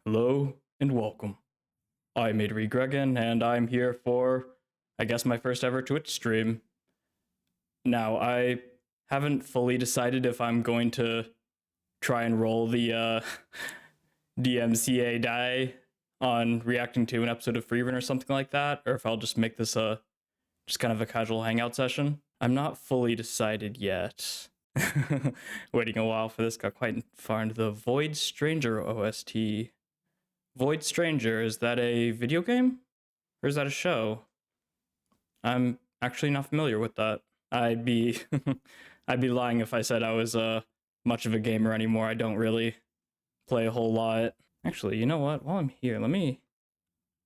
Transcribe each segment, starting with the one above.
Hello and welcome. I'm Adri Gregan, and I'm here for, I guess, my first ever Twitch stream. Now, I haven't fully decided if I'm going to try and roll the DMCA die on reacting to an episode of Freerun or something like that, or if I'll just make this just kind of a casual hangout session. I'm not fully decided yet. Waiting a while for this, got quite far into the Void Stranger OST. Void Stranger, is that a video game? Or is that a show? I'm actually not familiar with that. I'd be I'd be lying if I said I was much of a gamer anymore. I don't really play a whole lot. Actually, you know what? While I'm here, let me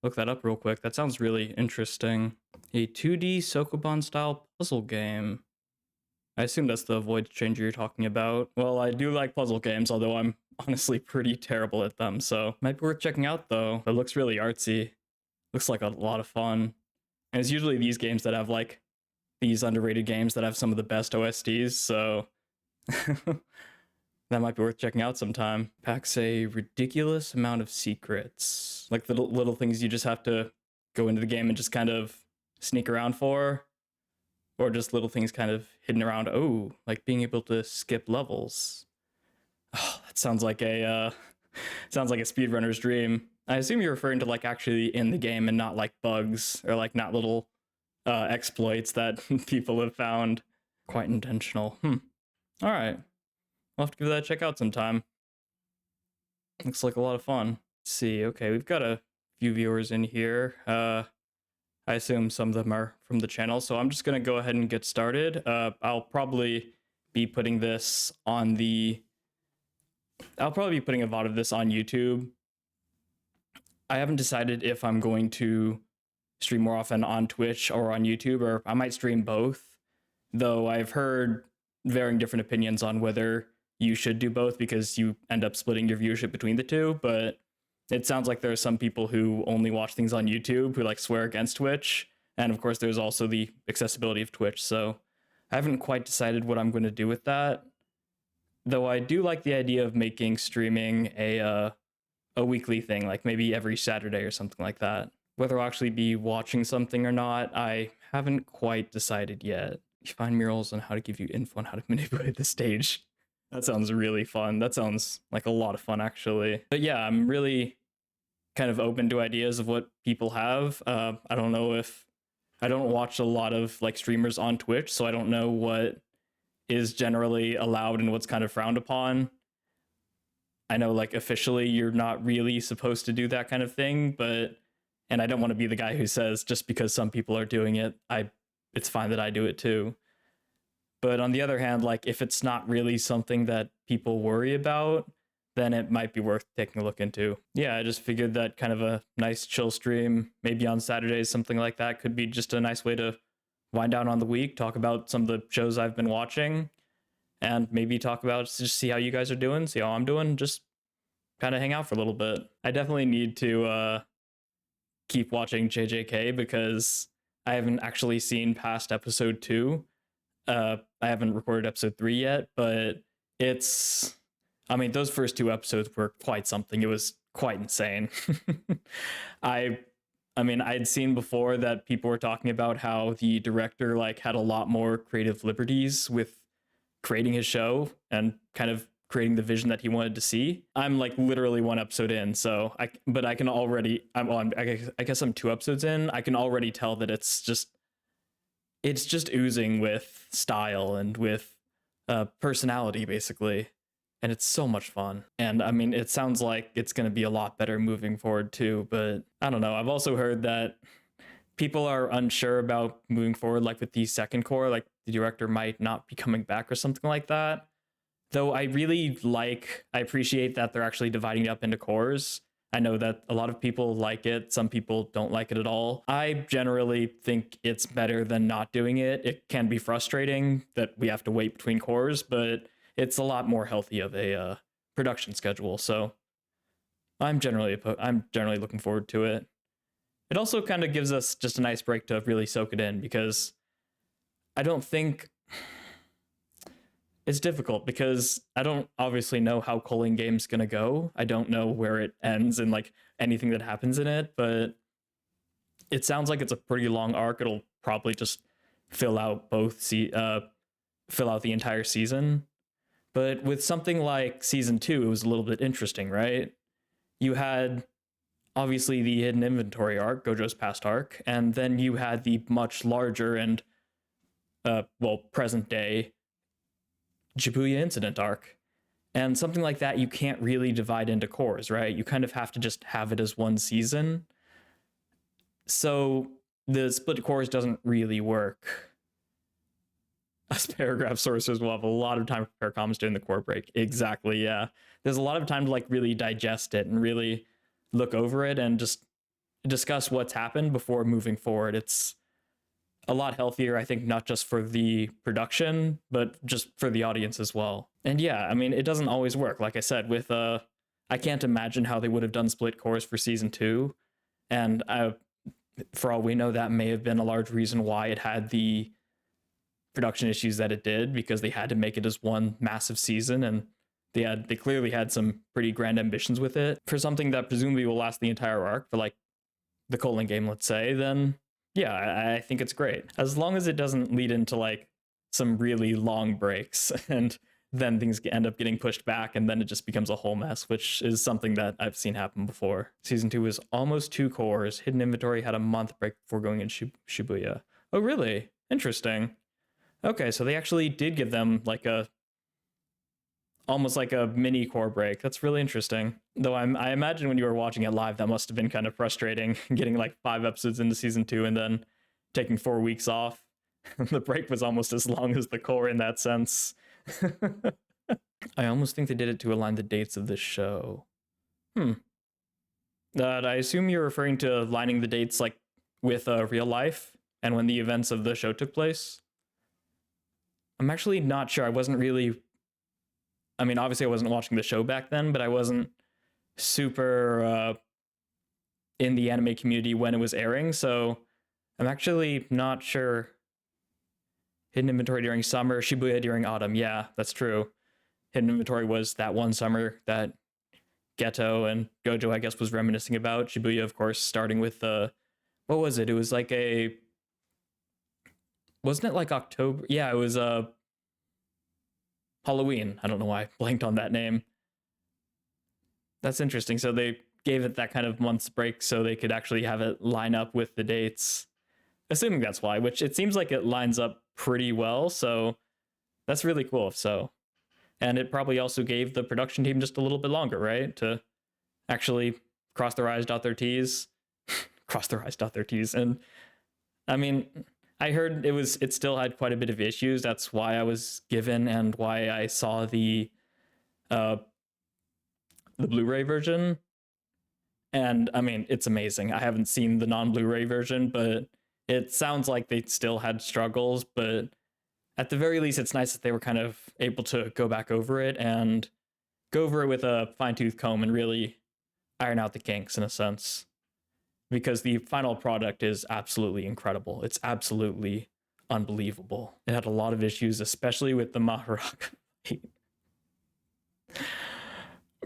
look that up real quick. That sounds really interesting. A 2D Sokoban style puzzle game. I assume that's the Void Stranger you're talking about. Well, I do like puzzle games, although I'm honestly pretty terrible at them, so might be worth checking out though. It looks really artsy. Looks like a lot of fun. And it's usually these games that have like these underrated games that have some of the best OSTs, so that might be worth checking out sometime. Packs a ridiculous amount of secrets. Like little things you just have to go into the game and just kind of sneak around for. Or just little things kind of hidden around. Oh, like being able to skip levels. Oh, that sounds like a speedrunner's dream. I assume you're referring to like actually in the game and not like bugs or like not little exploits that people have found. Quite intentional. All right, we'll have to give that a check out sometime. Looks like a lot of fun. Let's see, okay, we've got a few viewers in here. I assume some of them are from the channel, so I'm just gonna go ahead and get started. I'll probably be putting this on the... I'll probably be putting a VOD of this on YouTube. I haven't decided if I'm going to stream more often on Twitch or on YouTube, or I might stream both, though I've heard varying different opinions on whether you should do both because you end up splitting your viewership between the two, but it sounds like there are some people who only watch things on YouTube who like swear against Twitch. And of course, there's also the accessibility of Twitch. So I haven't quite decided what I'm going to do with that. Though I do like the idea of making streaming a weekly thing, like maybe every Saturday or something like that. Whether I'll actually be watching something or not, I haven't quite decided yet. You find murals on how to give you info on how to manipulate the stage. That sounds really fun. That sounds like a lot of fun, actually. But yeah, I'm really kind of open to ideas of what people have. I don't know if... I don't watch a lot of like streamers on Twitch, so I don't know what is generally allowed and what's kind of frowned upon. I know like officially you're not really supposed to do that kind of thing, but... And I don't want to be the guy who says just because some people are doing it, it's fine that I do it too. But on the other hand, like if it's not really something that people worry about, then it might be worth taking a look into. Yeah, I just figured that kind of a nice chill stream, maybe on Saturdays, something like that, could be just a nice way to wind down on the week, talk about some of the shows I've been watching, and maybe talk about just see how you guys are doing, see how I'm doing, just kind of hang out for a little bit. I definitely need to keep watching JJK because I haven't actually seen past episode 2. I haven't recorded episode 3 yet, but I mean, those first 2 episodes were quite something. It was quite insane. I mean, I'd seen before that people were talking about how the director like had a lot more creative liberties with creating his show and kind of creating the vision that he wanted to see. I'm like literally 1 episode in, so I can already, I guess I'm 2 episodes in. I can already tell that it's just oozing with style and with personality, basically. And it's so much fun. And I mean, it sounds like it's going to be a lot better moving forward too, but I don't know. I've also heard that people are unsure about moving forward, like with the second core, like the director might not be coming back or something like that. Though I appreciate that they're actually dividing it up into cores. I know that a lot of people like it. Some people don't like it at all. I generally think it's better than not doing it. It can be frustrating that we have to wait between cores, but it's a lot more healthy of a production schedule. So I'm generally looking forward to it. It also kind of gives us just a nice break to really soak it in because I don't think it's difficult because I don't obviously know how Culling Game's gonna go. I don't know where it ends and like anything that happens in it, but it sounds like it's a pretty long arc. It'll probably just fill out fill out the entire season. But with something like season 2, it was a little bit interesting, right? You had obviously the hidden inventory arc, Gojo's past arc, and then you had the much larger and present day Shibuya incident arc. And something like that you can't really divide into cores, right? You kind of have to just have it as one season. So the split cores doesn't really work. Us paragraph sources will have a lot of time to prepare comments during the core break. Exactly, yeah. There's a lot of time to like really digest it and really look over it and just discuss what's happened before moving forward. It's a lot healthier, I think, not just for the production, but just for the audience as well. And yeah, I mean, it doesn't always work. Like I said, with I can't imagine how they would have done split cores for season 2. And for all we know, that may have been a large reason why it had the production issues that it did, because they had to make it as one massive season, and they clearly had some pretty grand ambitions with it. For something that presumably will last the entire arc, for like the Culling Game, let's say, then yeah, I think it's great. As long as it doesn't lead into like some really long breaks and then things end up getting pushed back and then it just becomes a whole mess, which is something that I've seen happen before. Season 2 was almost 2 cores. Hidden Inventory had a month break before going in Shibuya. Oh, really? Interesting. Okay, so they actually did give them like almost like a mini core break. That's really interesting. Though I imagine when you were watching it live, that must have been kind of frustrating, getting like 5 episodes into season 2 and then taking 4 weeks off. The break was almost as long as the core in that sense. I almost think they did it to align the dates of this show. I assume you're referring to aligning the dates like with real life and when the events of the show took place. I'm actually not sure. I wasn't really... I mean, obviously I wasn't watching the show back then, but I wasn't super in the anime community when it was airing, so I'm actually not sure. Hidden Inventory during summer, Shibuya during autumn. Yeah, that's true. Hidden Inventory was that one summer that Geto and Gojo, I guess, was reminiscing about. Shibuya, of course, starting with what was it? It was like wasn't it like October? Yeah, it was Halloween. I don't know why I blanked on that name. That's interesting. So they gave it that kind of month's break so they could actually have it line up with the dates. Assuming that's why, which it seems like it lines up pretty well. So that's really cool. So, and it probably also gave the production team just a little bit longer, right? To actually cross their I's, dot their T's, cross their I's, dot their T's. And I mean, I heard it still had quite a bit of issues. That's why I was given and why I saw the Blu-ray version. And I mean, it's amazing. I haven't seen the non-Blu-ray version, but it sounds like they still had struggles, but at the very least, it's nice that they were kind of able to go back over it and go over it with a fine-tooth comb and really iron out the kinks in a sense. Because the final product is absolutely incredible. It's absolutely unbelievable. It had a lot of issues, especially with the Maharaka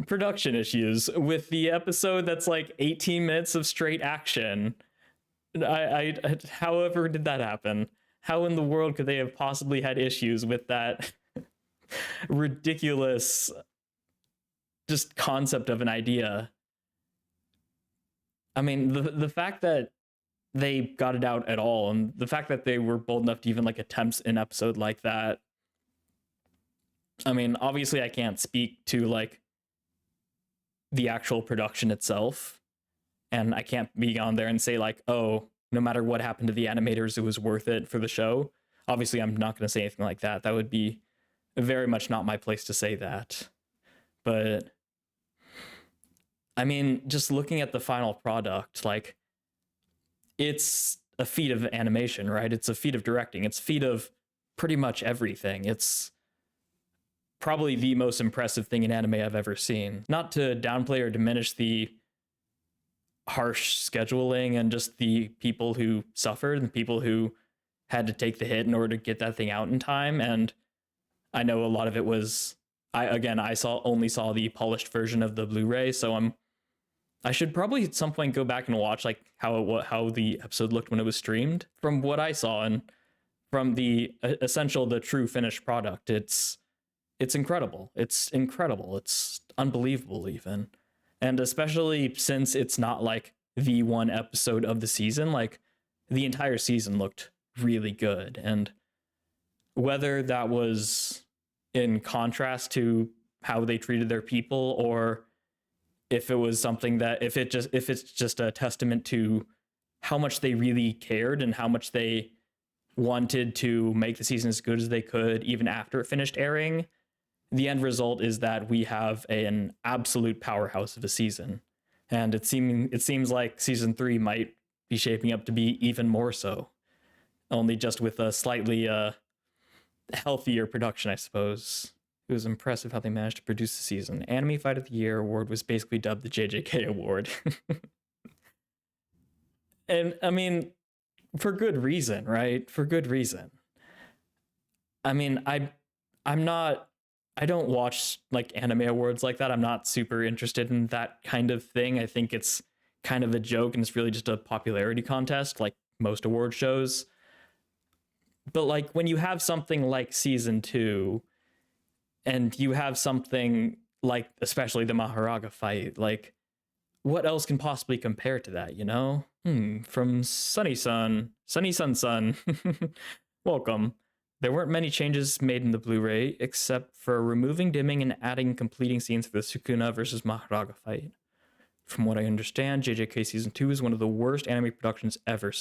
production issues with the episode that's like 18 minutes of straight action. However did that happen? How in the world could they have possibly had issues with that ridiculous just concept of an idea? I mean, the fact that they got it out at all, and the fact that they were bold enough to even like attempt an episode like that. I mean, obviously I can't speak to like the actual production itself, and I can't be on there and say like, oh, no matter what happened to the animators, it was worth it for the show. Obviously, I'm not going to say anything like that. That would be very much not my place to say that. But I mean, just looking at the final product, like, it's a feat of animation, right? It's a feat of directing. It's a feat of pretty much everything. It's probably the most impressive thing in anime I've ever seen. Not to downplay or diminish the harsh scheduling and just the people who suffered and people who had to take the hit in order to get that thing out in time. And I know a lot of it was I only saw the polished version of the Blu-ray, so I should probably at some point go back and watch like how the episode looked when it was streamed. From what I saw and from the the true finished product, it's incredible. It's incredible. It's unbelievable even. And especially since it's not like the one episode of the season, like the entire season looked really good. And whether that was in contrast to how they treated their people, or if it was something that if it's just a testament to how much they really cared and how much they wanted to make the season as good as they could even after it finished airing, the end result is that we have an absolute powerhouse of a season. And it seems like season 3 might be shaping up to be even more so, only just with a slightly healthier production, I suppose. It was impressive how they managed to produce the season. Anime Fight of the Year award was basically dubbed the JJK award. And I mean, for good reason, right? For good reason. I mean, I don't watch like anime awards like that. I'm not super interested in that kind of thing. I think it's kind of a joke and it's really just a popularity contest like most award shows. But like when you have something like season 2 and you have something like especially the Maharaga fight, like what else can possibly compare to that, you know? From Sunny Sun, welcome. There weren't many changes made in the Blu-ray except for removing dimming and adding completing scenes for the Sukuna versus Maharaga fight. From what I understand, JJK season 2 is one of the worst anime productions ever,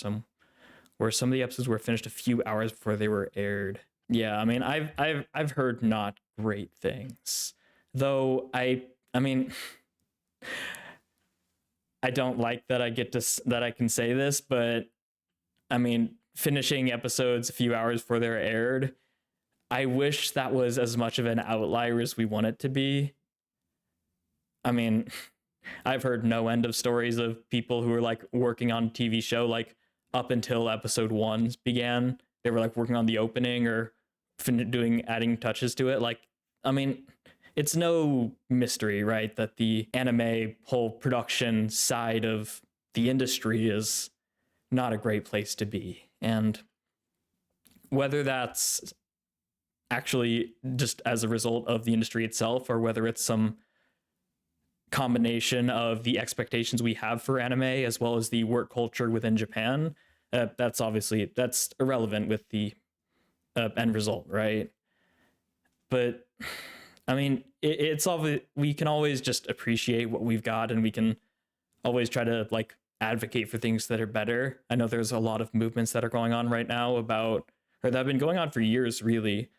where some of the episodes were finished a few hours before they were aired. Yeah, I mean, I've heard not great things, though. I mean, I don't like that that I can say this, but I mean, finishing episodes a few hours before they're aired, I wish that was as much of an outlier as we want it to be. I mean, I've heard no end of stories of people who were like working on a TV show like up until episode 1 began. They were like working on the opening or adding touches to it. Like, I mean, it's no mystery, right, that the anime whole production side of the industry is not a great place to be. And whether that's actually just as a result of the industry itself, or whether it's some combination of the expectations we have for anime as well as the work culture within Japan, that's irrelevant with the end result, right? But I mean, it's obvious we can always just appreciate what we've got, and we can always try to like advocate for things that are better. I know there's a lot of movements that are going on right now or that have been going on for years, really,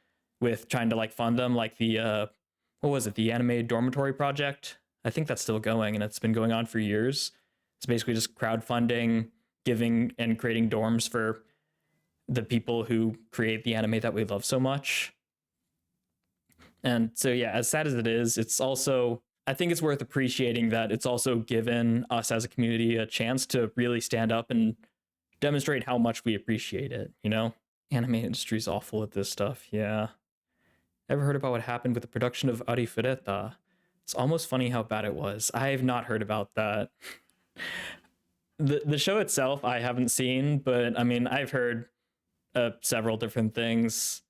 with trying to like fund them, like the what was it, the Anime Dormitory Project? I think that's still going, and it's been going on for years. It's basically just crowdfunding, giving and creating dorms for the people who create the anime that we love so much. And so, yeah, as sad as it is, it's also, I think it's worth appreciating that it's also given us as a community a chance to really stand up and demonstrate how much we appreciate it, you know? Anime industry's awful at this stuff, yeah. Ever heard about what happened with the production of Arifureta? It's almost funny how bad it was. I have not heard about that. The show itself I haven't seen, but I mean, I've heard several different things.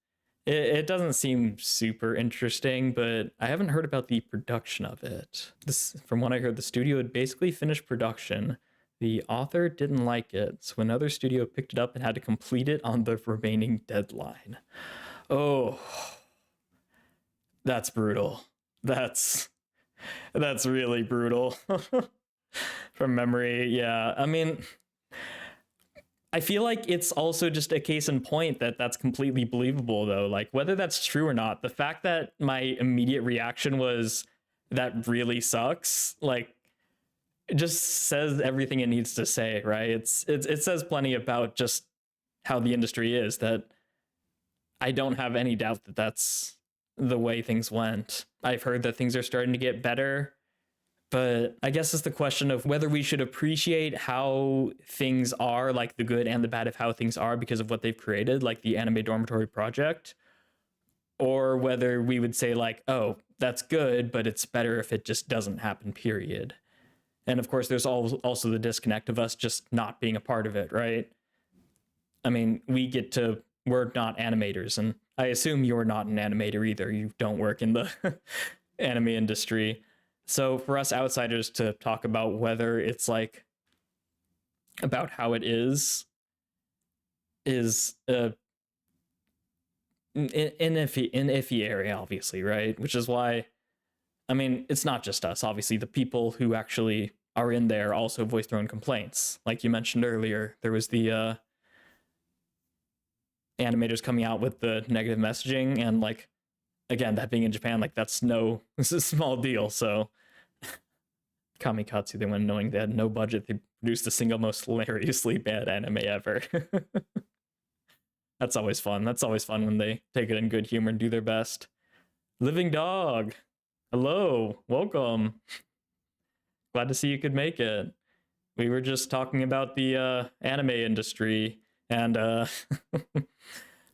It doesn't seem super interesting, but I haven't heard about the production of it. From what I heard, the studio had basically finished production. The author didn't like it, so another studio picked it up and had to complete it on the remaining deadline. Oh, that's brutal. That's really brutal. From memory, yeah. I mean, I feel like it's also just a case in point that that's completely believable, though. Like, whether that's true or not, the fact that my immediate reaction was that really sucks, like, it just says everything it needs to say, right? It says plenty about just how the industry is, that I don't have any doubt that that's the way things went. I've heard that things are starting to get better, but I guess it's the question of whether we should appreciate how things are, like the good and the bad of how things are because of what they've created, like the Anime Dormitory Project, or whether we would say like, oh, that's good, but it's better if it just doesn't happen, period. And of course, there's also the disconnect of us just not being a part of it, right? I mean, we're not animators, and I assume you're not an animator either. You don't work in the anime industry. So for us outsiders to talk about whether it's like about how it is in iffy area, obviously, right? Which is why, I mean, it's not just us. Obviously, the people who actually are in there also voice their own complaints. Like you mentioned earlier, there was the animators coming out with the negative messaging, and like, again, that being in Japan, like this is a small deal. So Kamikatsu, they went knowing they had no budget, they produced the single most hilariously bad anime ever. That's always fun. That's always fun when they take it in good humor and do their best. Living Dog, hello, welcome. Glad to see you could make it. We were just talking about the anime industry and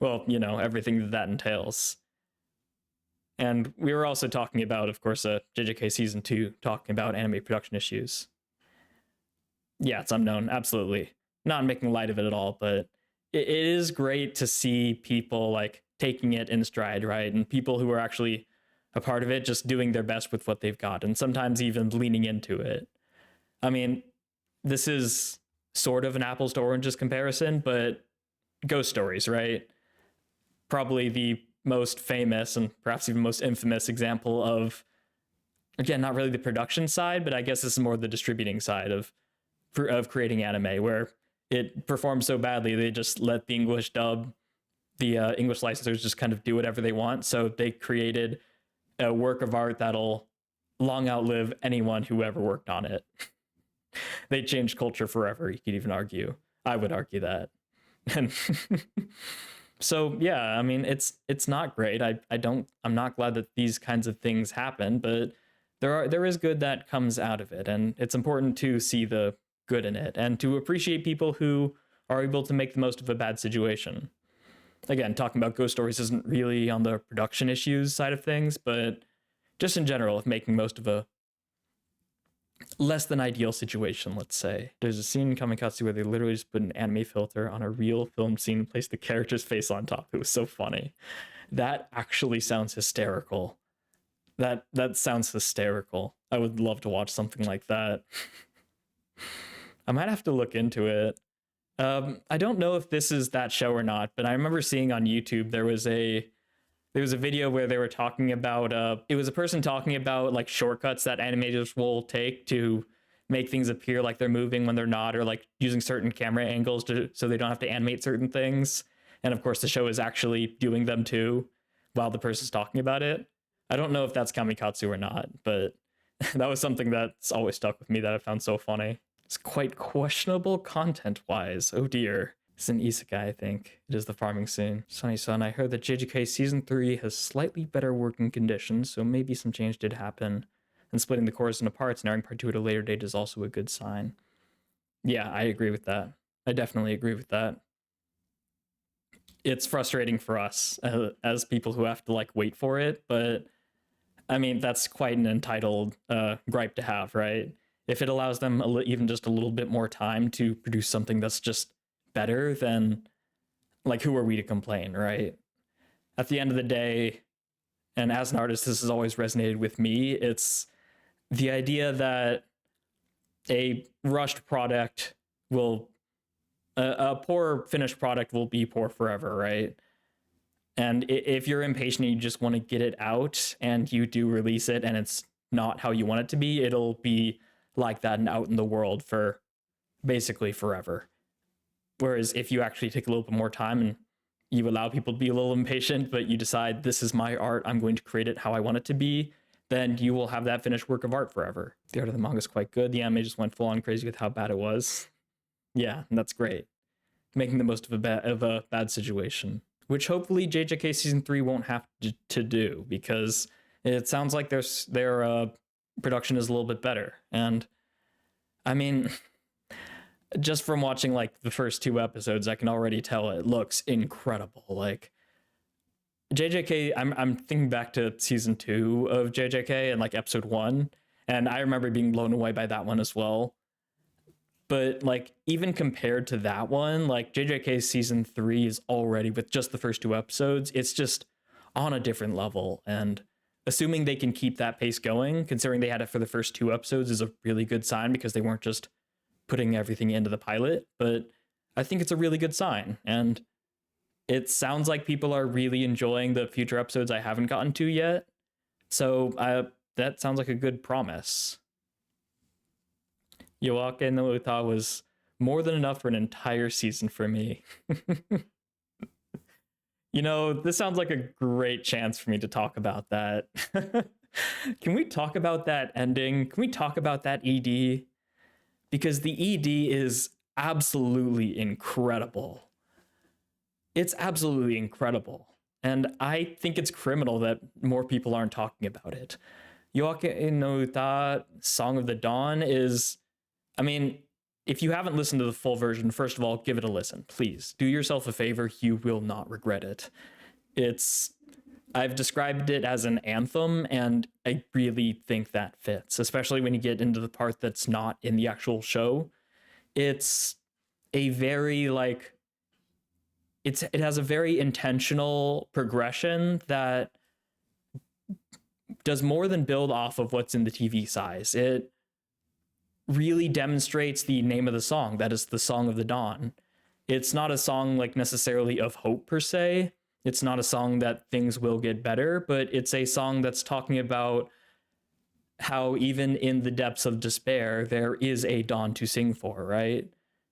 well, you know, everything that entails. And we were also talking about, of course, JJK Season 2, talking about anime production issues. Yeah, it's unknown, absolutely. Not making light of it at all, but it is great to see people like taking it in stride, right? And people who are actually a part of it just doing their best with what they've got, and sometimes even leaning into it. I mean, this is sort of an apples to oranges comparison, but Ghost Stories, right? Probably the most famous and perhaps even most infamous example of, again, not really the production side, but I guess this is more the distributing side of creating anime, where it performed so badly they just let the English dub, the English licensors just kind of do whatever they want. So they created a work of art that'll long outlive anyone who ever worked on it. They changed culture forever, you could even argue. I would argue that. And so yeah, I mean, it's not great. I'm not glad that these kinds of things happen, but there is good that comes out of it, and it's important to see the good in it and to appreciate people who are able to make the most of a bad situation. Again, talking about Ghost Stories isn't really on the production issues side of things, but just in general, of making most of a less than ideal situation, let's say. There's a scene in Kamikatsu where they literally just put an anime filter on a real film scene and placed the character's face on top. It was so funny. That actually sounds hysterical. That sounds hysterical. I would love to watch something like that. I might have to look into it. I don't know if this is that show or not, but I remember seeing on YouTube there was a video where they were talking about it was a person talking about like shortcuts that animators will take to make things appear like they're moving when they're not, or like using certain camera angles so they don't have to animate certain things. And of course the show is actually doing them too while the person's talking about it. I don't know if that's Kamikatsu or not, but that was something that's always stuck with me that I found so funny. It's quite questionable content-wise. Oh dear. It's an isekai, I think. It is the farming scene. Sunny Sun, I heard that JJK Season 3 has slightly better working conditions, so maybe some change did happen. And splitting the chorus into parts and airing part 2 at a later date is also a good sign. Yeah, I agree with that. I definitely agree with that. It's frustrating for us as people who have to like wait for it, but I mean, that's quite an entitled gripe to have, right? If it allows them even just a little bit more time to produce something that's just better, then like, who are we to complain, right? At the end of the day, and as an artist, this has always resonated with me. It's the idea that a rushed product will, a poor finished product will be poor forever, right? And if you're impatient and you just want to get it out and you do release it and it's not how you want it to be, it'll be like that and out in the world for basically forever. Whereas if you actually take a little bit more time and you allow people to be a little impatient, but you decide, this is my art, I'm going to create it how I want it to be, then you will have that finished work of art forever. The art of the manga is quite good. The anime just went full on crazy with how bad it was. Yeah, and that's great. Making the most of a bad situation, which hopefully JJK Season 3 won't have to do, because it sounds like their production is a little bit better. And I mean, just from watching like the first 2 episodes, I can already tell it looks incredible. Like, JJK, I'm thinking back to season 2 of JJK and like episode 1, and I remember being blown away by that one as well. But like even compared to that one, like JJK's season 3 is already, with just the first 2 episodes, it's just on a different level. And assuming they can keep that pace going, considering they had it for the first 2 episodes, is a really good sign, because they weren't just putting everything into the pilot. But I think it's a really good sign, and it sounds like people are really enjoying the future episodes I haven't gotten to yet. So that sounds like a good promise. Yoake no Uta was more than enough for an entire season for me. You know, this sounds like a great chance for me to talk about that. Can we talk about that ending? Can we talk about that ED? Because the ED is absolutely incredible. It's absolutely incredible. And I think it's criminal that more people aren't talking about it. Yoake no Uta, Song of the Dawn, is, I mean, if you haven't listened to the full version, first of all, give it a listen. Please do yourself a favor. You will not regret it. I've described it as an anthem, and I really think that fits, especially when you get into the part that's not in the actual show. It's a very like, it has a very intentional progression that does more than build off of what's in the TV size. It really demonstrates the name of the song, that is the Song of the Dawn. It's not a song like necessarily of hope per se. It's not a song that things will get better, but it's a song that's talking about how even in the depths of despair, there is a dawn to sing for, right?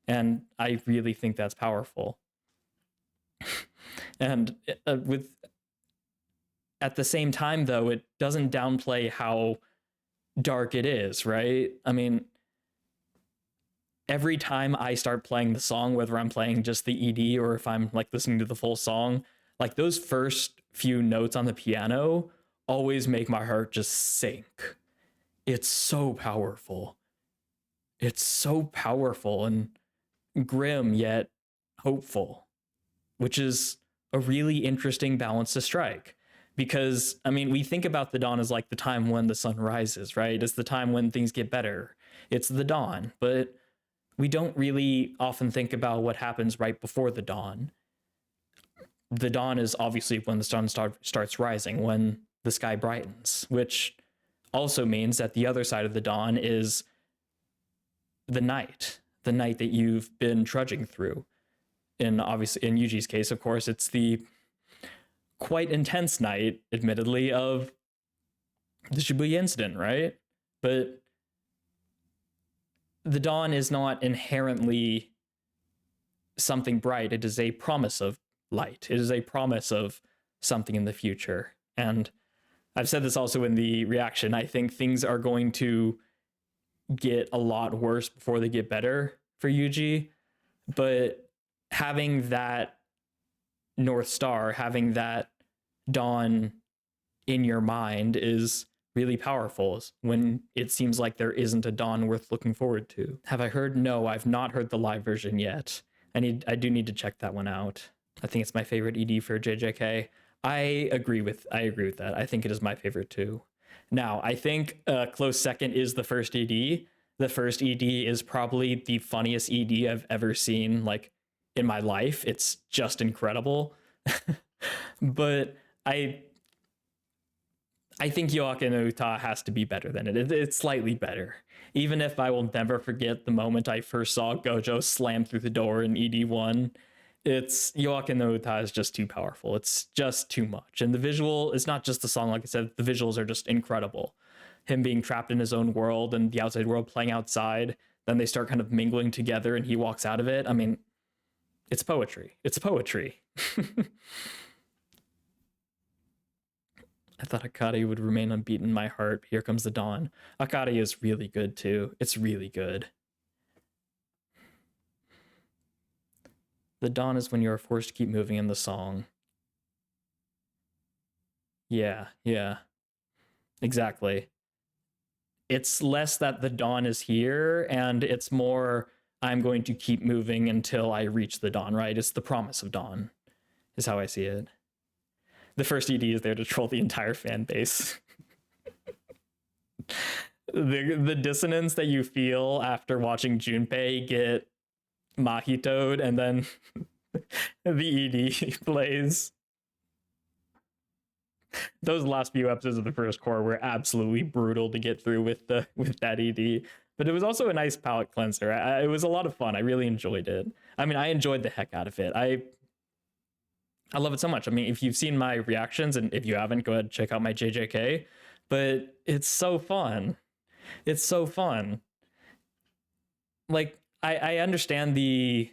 And I really think that's powerful. And with at the same time, though, it doesn't downplay how dark it is, right? I mean, every time I start playing the song, whether I'm playing just the ED or if I'm like listening to the full song, like those first few notes on the piano always make my heart just sink. It's so powerful. It's so powerful and grim yet hopeful, which is a really interesting balance to strike. Because, I mean, we think about the dawn as like the time when the sun rises, right? It's the time when things get better. It's the dawn, but we don't really often think about what happens right before the dawn. The dawn is obviously when the sun starts rising, when the sky brightens, which also means that the other side of the dawn is the night that you've been trudging through. In Yuji's case, of course, it's the quite intense night, admittedly, of the Shibuya incident, right? But the dawn is not inherently something bright. It is a promise of light. It is a promise of something in the future. And I've said this also in the reaction. I think things are going to get a lot worse before they get better for Yuji. But having that North Star, having that dawn in your mind is really powerful when it seems like there isn't a dawn worth looking forward to. Have I heard? No, I've not heard the live version yet. I do need to check that one out. I think it's my favorite ED for JJK. I agree with that. I think it is my favorite too. Now, I think a close second is the first ED. The first ED is probably the funniest ED I've ever seen, like, in my life. It's just incredible. But I think Yoake no Uta has to be better than it. It's slightly better. Even if I will never forget the moment I first saw Gojo slam through the door in ED1, it's Yoake no Uta is just too powerful. It's just too much. And the visual is not just the song, like I said, the visuals are just incredible. Him being trapped in his own world and the outside world playing outside, then they start kind of mingling together and he walks out of it. I mean, it's poetry. It's poetry. I thought Akari would remain unbeaten in my heart. Here comes the dawn. Akari is really good too. It's really good. The dawn is when you are forced to keep moving in the song. Yeah. Exactly. It's less that the dawn is here, and it's more I'm going to keep moving until I reach the dawn, right? It's the promise of dawn, is how I see it. the first ED is there to troll the entire fan base. The dissonance that you feel after watching Junpei get Mahitoed and then the ED plays. Those last few episodes of the first core were absolutely brutal to get through with that ED, but it was also a nice palate cleanser. It was a lot of fun. I really enjoyed it. I mean, I enjoyed the heck out of it. I love it so much. I mean, if you've seen my reactions, and if you haven't, go ahead and check out my JJK. But it's so fun. It's so fun. Like, I understand the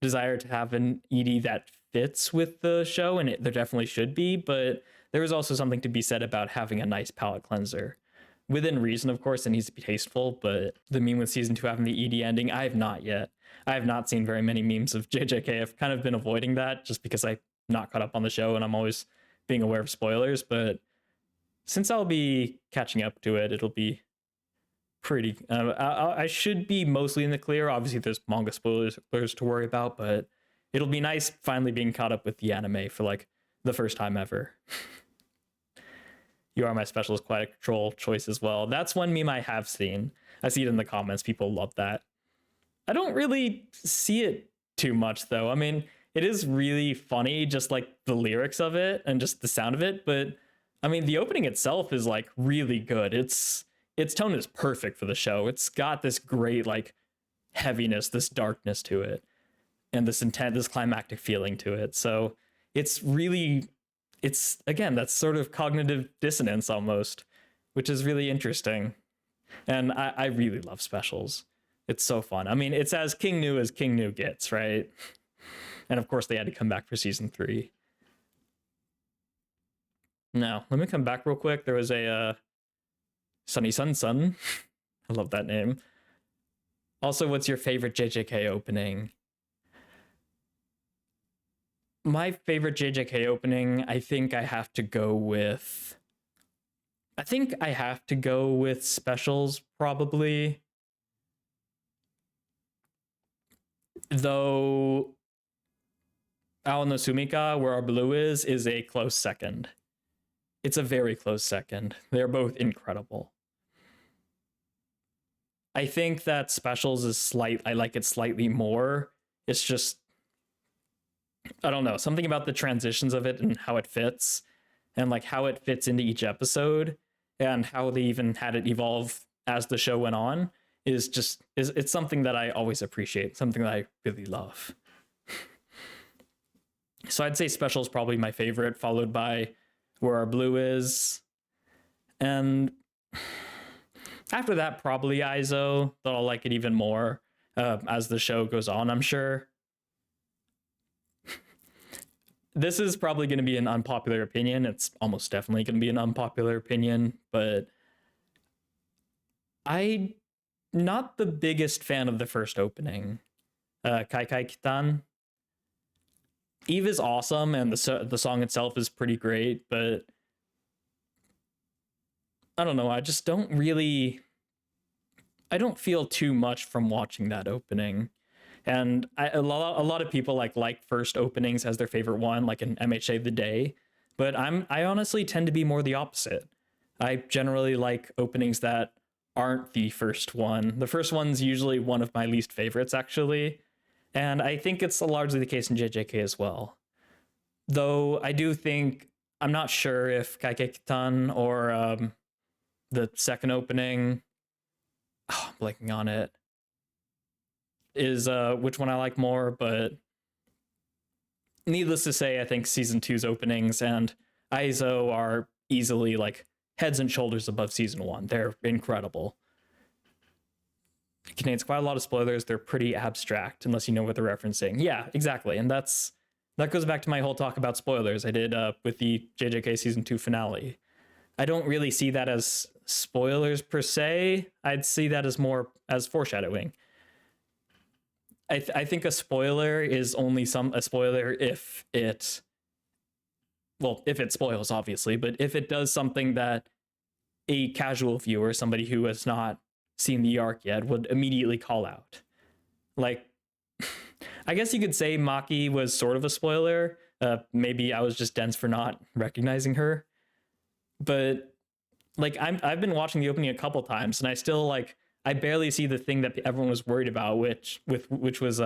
desire to have an ED that fits with the show, and there definitely should be, but there is also something to be said about having a nice palate cleanser. Within reason, of course, it needs to be tasteful, but the meme with season 2 having the ED ending, I have not yet. I have not seen very many memes of JJK. I've kind of been avoiding that just because I'm not caught up on the show and I'm always being aware of spoilers, but since I'll be catching up to it, it'll be pretty... I should be mostly in the clear. Obviously, there's manga spoilers to worry about, but it'll be nice finally being caught up with the anime for, like, the first time ever. You Are My Specialist Quiet Control choice as well. That's one meme I have seen. I see it in the comments. People love that. I don't really see it too much, though. I mean, it is really funny, just like the lyrics of it and just the sound of it. But I mean, the opening itself is like really good. Its tone is perfect for the show. It's got this great like heaviness, this darkness to it, and this intent, this climactic feeling to it. So it's really... it's, again, that's sort of cognitive dissonance almost, which is really interesting. And I really love specials. It's so fun. I mean, it's as King New gets, right? And of course, they had to come back for season 3. Now, let me come back real quick. There was a Sunny Sun Sun. I love that name. Also, what's your favorite JJK opening? My favorite JJK opening, I think I have to go with Specials, probably. Though Ao no Sumika, Where Our Blue Is a close second. It's a very close second. They're both incredible. I think that Specials is I like it slightly more. It's just, I don't know, something about the transitions of it and how it fits, and like how it fits into each episode, and how they even had it evolve as the show went on it's something that I always appreciate, something that I really love. So I'd say Special is probably my favorite, followed by Where Our Blue Is, and after that probably Aizo, though I'll like it even more as the show goes on, I'm sure. This is probably going to be an unpopular opinion. It's almost definitely going to be an unpopular opinion, but I'm not the biggest fan of the first opening. Kai Kai Kitan. Eve is awesome, and the song itself is pretty great, but I don't know, I just don't feel too much from watching that opening. And a lot of people like first openings as their favorite one, like in MHA The Day, but I honestly tend to be more the opposite. I generally like openings that aren't the first one. The first one's usually one of my least favorites, actually, and I think it's largely the case in JJK as well. Though I do think, I'm not sure if Kaikeikitan or the second opening, I'm blanking on it, is which one I like more, but needless to say, I think season 2's openings and Aizo are easily like heads and shoulders above season 1. They're incredible. It contains quite a lot of spoilers. They're pretty abstract unless you know what they're referencing. Yeah, exactly. And that goes back to my whole talk about spoilers I did with the JJK season 2 finale. I don't really see that as spoilers per se. I'd see that as more as foreshadowing. I think a spoiler is only a spoiler if it spoils, obviously, but if it does something that a casual viewer, somebody who has not seen the arc yet, would immediately call out. Like, I guess you could say Maki was sort of a spoiler, Maybe I was just dense for not recognizing her, but like I've been watching the opening a couple times, and I still like I barely see the thing that everyone was worried about, which was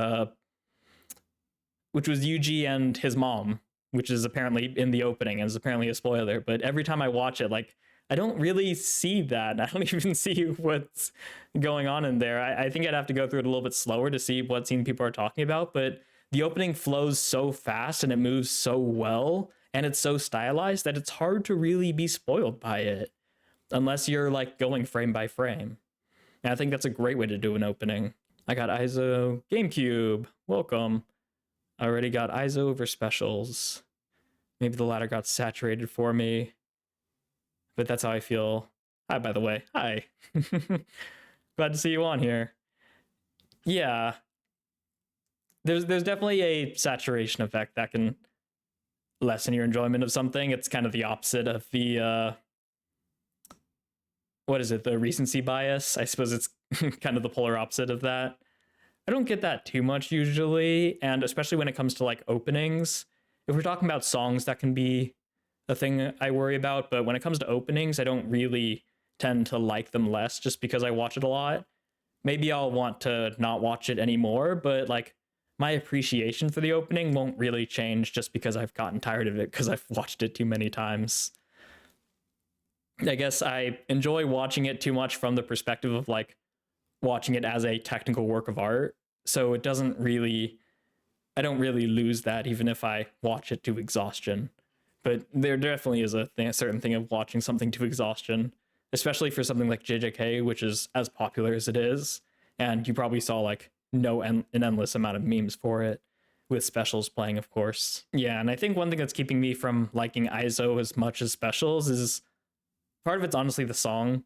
Yuji and his mom, which is apparently in the opening and is apparently a spoiler. But every time I watch it, like I don't really see that. I don't even see what's going on in there. I think I'd have to go through it a little bit slower to see what scene people are talking about. But the opening flows so fast and it moves so well and it's so stylized that it's hard to really be spoiled by it unless you're like going frame by frame. And I think that's a great way to do an opening. I got ISO GameCube. Welcome. I already got ISO over specials. Maybe the ladder got saturated for me. But that's how I feel. Hi, by the way. Hi. Glad to see you on here. Yeah. There's definitely a saturation effect that can lessen your enjoyment of something. It's kind of the opposite of the what is it, the recency bias? I suppose it's kind of the polar opposite of that. I don't get that too much usually, and especially when it comes to like openings. If we're talking about songs, that can be a thing I worry about, but when it comes to openings, I don't really tend to like them less just because I watch it a lot. Maybe I'll want to not watch it anymore, but like my appreciation for the opening won't really change just because I've gotten tired of it because I've watched it too many times. I guess I enjoy watching it too much from the perspective of like watching it as a technical work of art. So it doesn't really, I don't really lose that even if I watch it to exhaustion. But there definitely is a certain thing of watching something to exhaustion, especially for something like JJK, which is as popular as it is. And you probably saw like an endless amount of memes for it, with specials playing, of course. Yeah, and I think one thing that's keeping me from liking ISO as much as specials is part of it's honestly the song.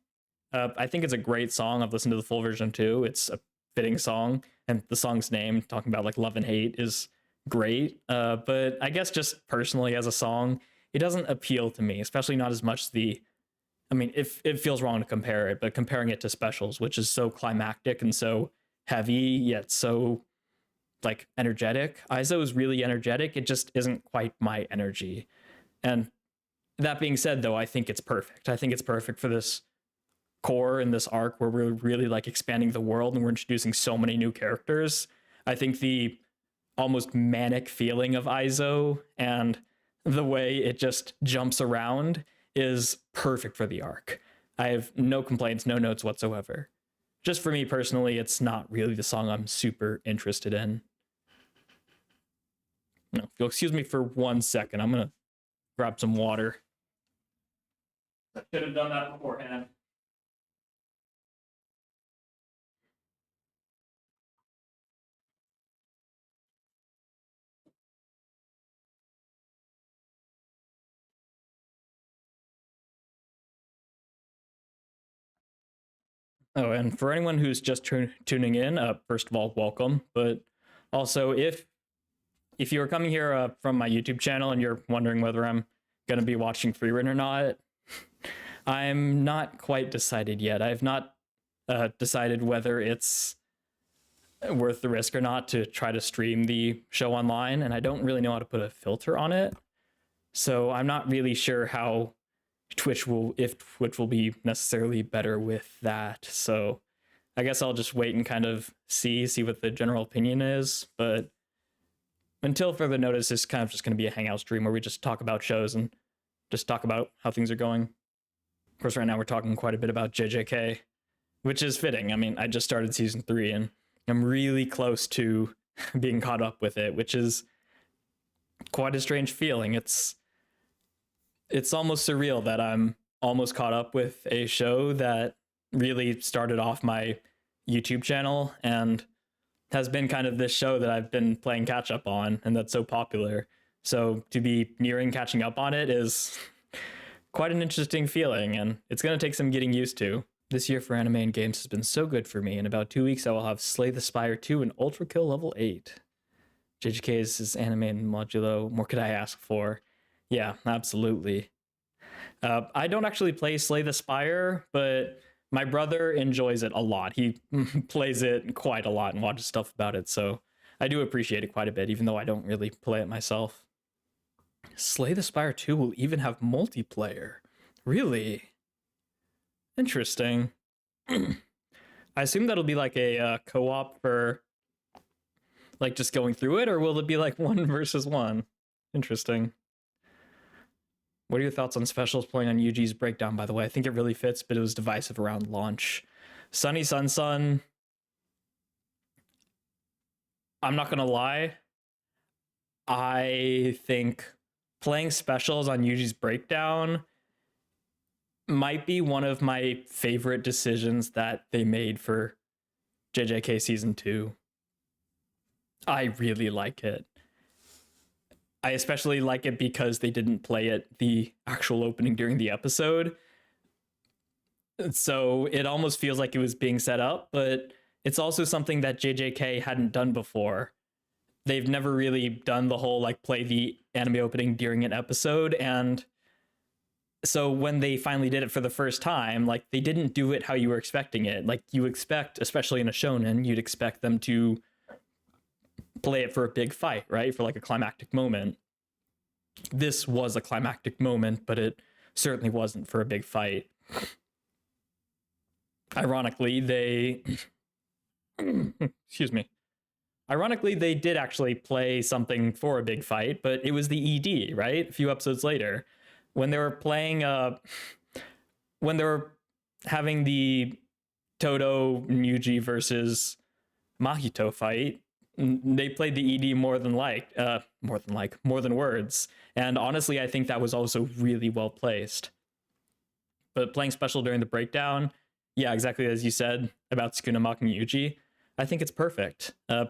I think it's a great song. I've listened to the full version too. It's a fitting song, and the song's name, talking about like love and hate, is great. But I guess just personally as a song, it doesn't appeal to me, especially not as much I mean, it feels wrong to compare it, but comparing it to specials, which is so climactic and so heavy, yet so like energetic. ISO is really energetic. It just isn't quite my energy. And that being said, though, I think it's perfect. I think it's perfect for this core in this arc where we're really like expanding the world and we're introducing so many new characters. I think the almost manic feeling of ISO and the way it just jumps around is perfect for the arc. I have no complaints, no notes whatsoever. Just for me personally, it's not really the song I'm super interested in. No, if you'll excuse me for 1 second, I'm gonna grab some water. I should have done that beforehand. Oh, and for anyone who's just tuning in, first of all, welcome. But also, if you are coming here from my YouTube channel and you're wondering whether I'm going to be watching Freerun or not, I'm not quite decided yet. I've not decided whether it's worth the risk or not to try to stream the show online, and I don't really know how to put a filter on it. So I'm not really sure how if Twitch will be necessarily better with that. So I guess I'll just wait and kind of see what the general opinion is. But until further notice, it's kind of just going to be a hangout stream where we just talk about shows and just talk about how things are going. Of course, right now we're talking quite a bit about JJK, which is fitting. I mean, I just started season 3 and I'm really close to being caught up with it, which is quite a strange feeling. It's almost surreal that I'm almost caught up with a show that really started off my YouTube channel and has been kind of this show that I've been playing catch up on and that's so popular. So to be nearing catching up on it is quite an interesting feeling, and it's going to take some getting used to. This year for anime and games has been so good for me. In about 2 weeks, I will have Slay the Spire 2 and Ultra Kill level 8. JJK is anime and modulo. More could I ask for? Yeah, absolutely. I don't actually play Slay the Spire, but my brother enjoys it a lot. He plays it quite a lot and watches stuff about it, so I do appreciate it quite a bit, even though I don't really play it myself. Slay the Spire 2 will even have multiplayer. Really? Interesting. I assume that'll be like a co-op for like just going through it, or will it be like 1v1? Interesting. What are your thoughts on specials playing on Yuji's breakdown, by the way? I think it really fits, but it was divisive around launch. Sunny Sun Sun, I'm not gonna lie, I think playing specials on Yuji's breakdown might be one of my favorite decisions that they made for JJK Season 2. I really like it. I especially like it because they didn't play it the actual opening during the episode. So it almost feels like it was being set up, but it's also something that JJK hadn't done before. They've never really done the whole like play the anime opening during an episode, and so when they finally did it for the first time, like they didn't do it how you were expecting it. Like you expect, especially in a shonen, you'd expect them to play it for a big fight, right? For like a climactic moment. This was a climactic moment, but it certainly wasn't for a big fight. Ironically, they excuse me. Ironically, they did actually play something for a big fight, but it was the ED, right? A few episodes later, when they were playing when they were having the Todo Yuji versus Mahito fight, they played the ED more than words. And honestly, I think that was also really well placed. But playing special during the breakdown, yeah, exactly as you said about Sukuna mocking Yuji, I think it's perfect. I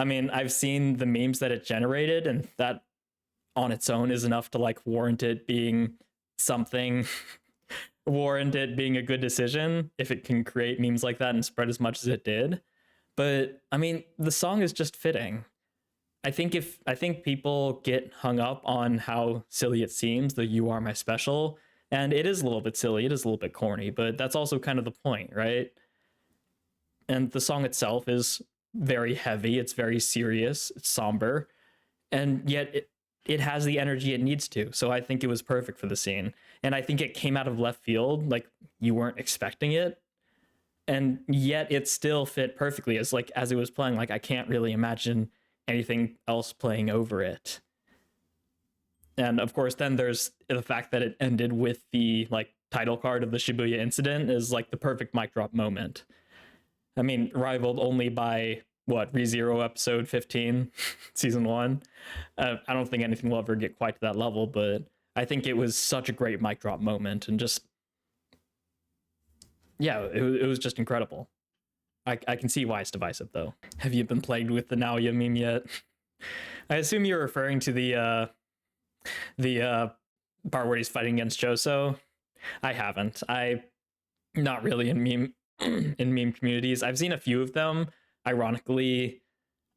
mean, I've seen the memes that it generated, and that on its own is enough to like warrant it being something, warrant it being a good decision if it can create memes like that and spread as much as it did. But I mean, the song is just fitting. I think people get hung up on how silly it seems, the "You Are My Special," and it is a little bit silly, it is a little bit corny, but that's also kind of the point, right? And the song itself is very heavy, it's very serious, it's somber, and yet it has the energy it needs to. So I think it was perfect for the scene. And I think it came out of left field, like you weren't expecting it. And yet it still fit perfectly as it was playing. Like I can't really imagine anything else playing over it. And of course, then there's the fact that it ended with the like title card of the Shibuya incident is like the perfect mic drop moment. I mean, rivaled only by what, ReZero episode 15, season 1. I don't think anything will ever get quite to that level, but I think it was such a great mic drop moment, and just, yeah, it was just incredible. I can see why it's divisive, though. Have you been plagued with the Naoya meme yet? I assume you're referring to the part where he's fighting against Joso. I haven't. I not really in meme communities. I've seen a few of them. Ironically,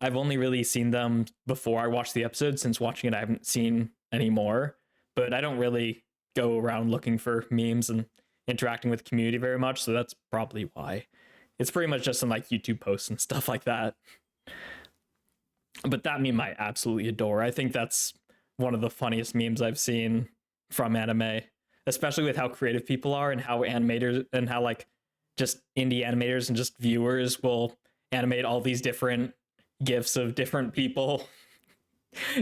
I've only really seen them before I watched the episode. Since watching it, I haven't seen any more. But I don't really go around looking for memes and interacting with the community very much, so that's probably why. It's pretty much just some like YouTube posts and stuff like that. But that meme I absolutely adore. I think that's one of the funniest memes I've seen from anime, especially with how creative people are and how animators and how like just indie animators and just viewers will animate all these different gifs of different people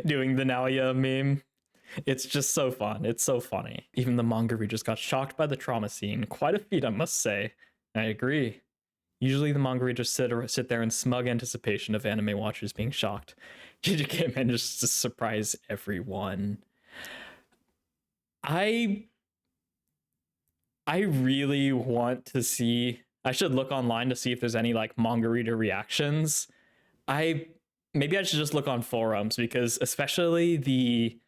doing the Naoya meme. It's just so fun. It's so funny. Even the manga readers got shocked by the trauma scene. Quite a feat, I must say. I agree. Usually the manga readers sit there in smug anticipation of anime watchers being shocked. JJK manages to surprise everyone. I really want to see. I should look online to see if there's any like manga reader reactions. Maybe I should just look on forums, because especially the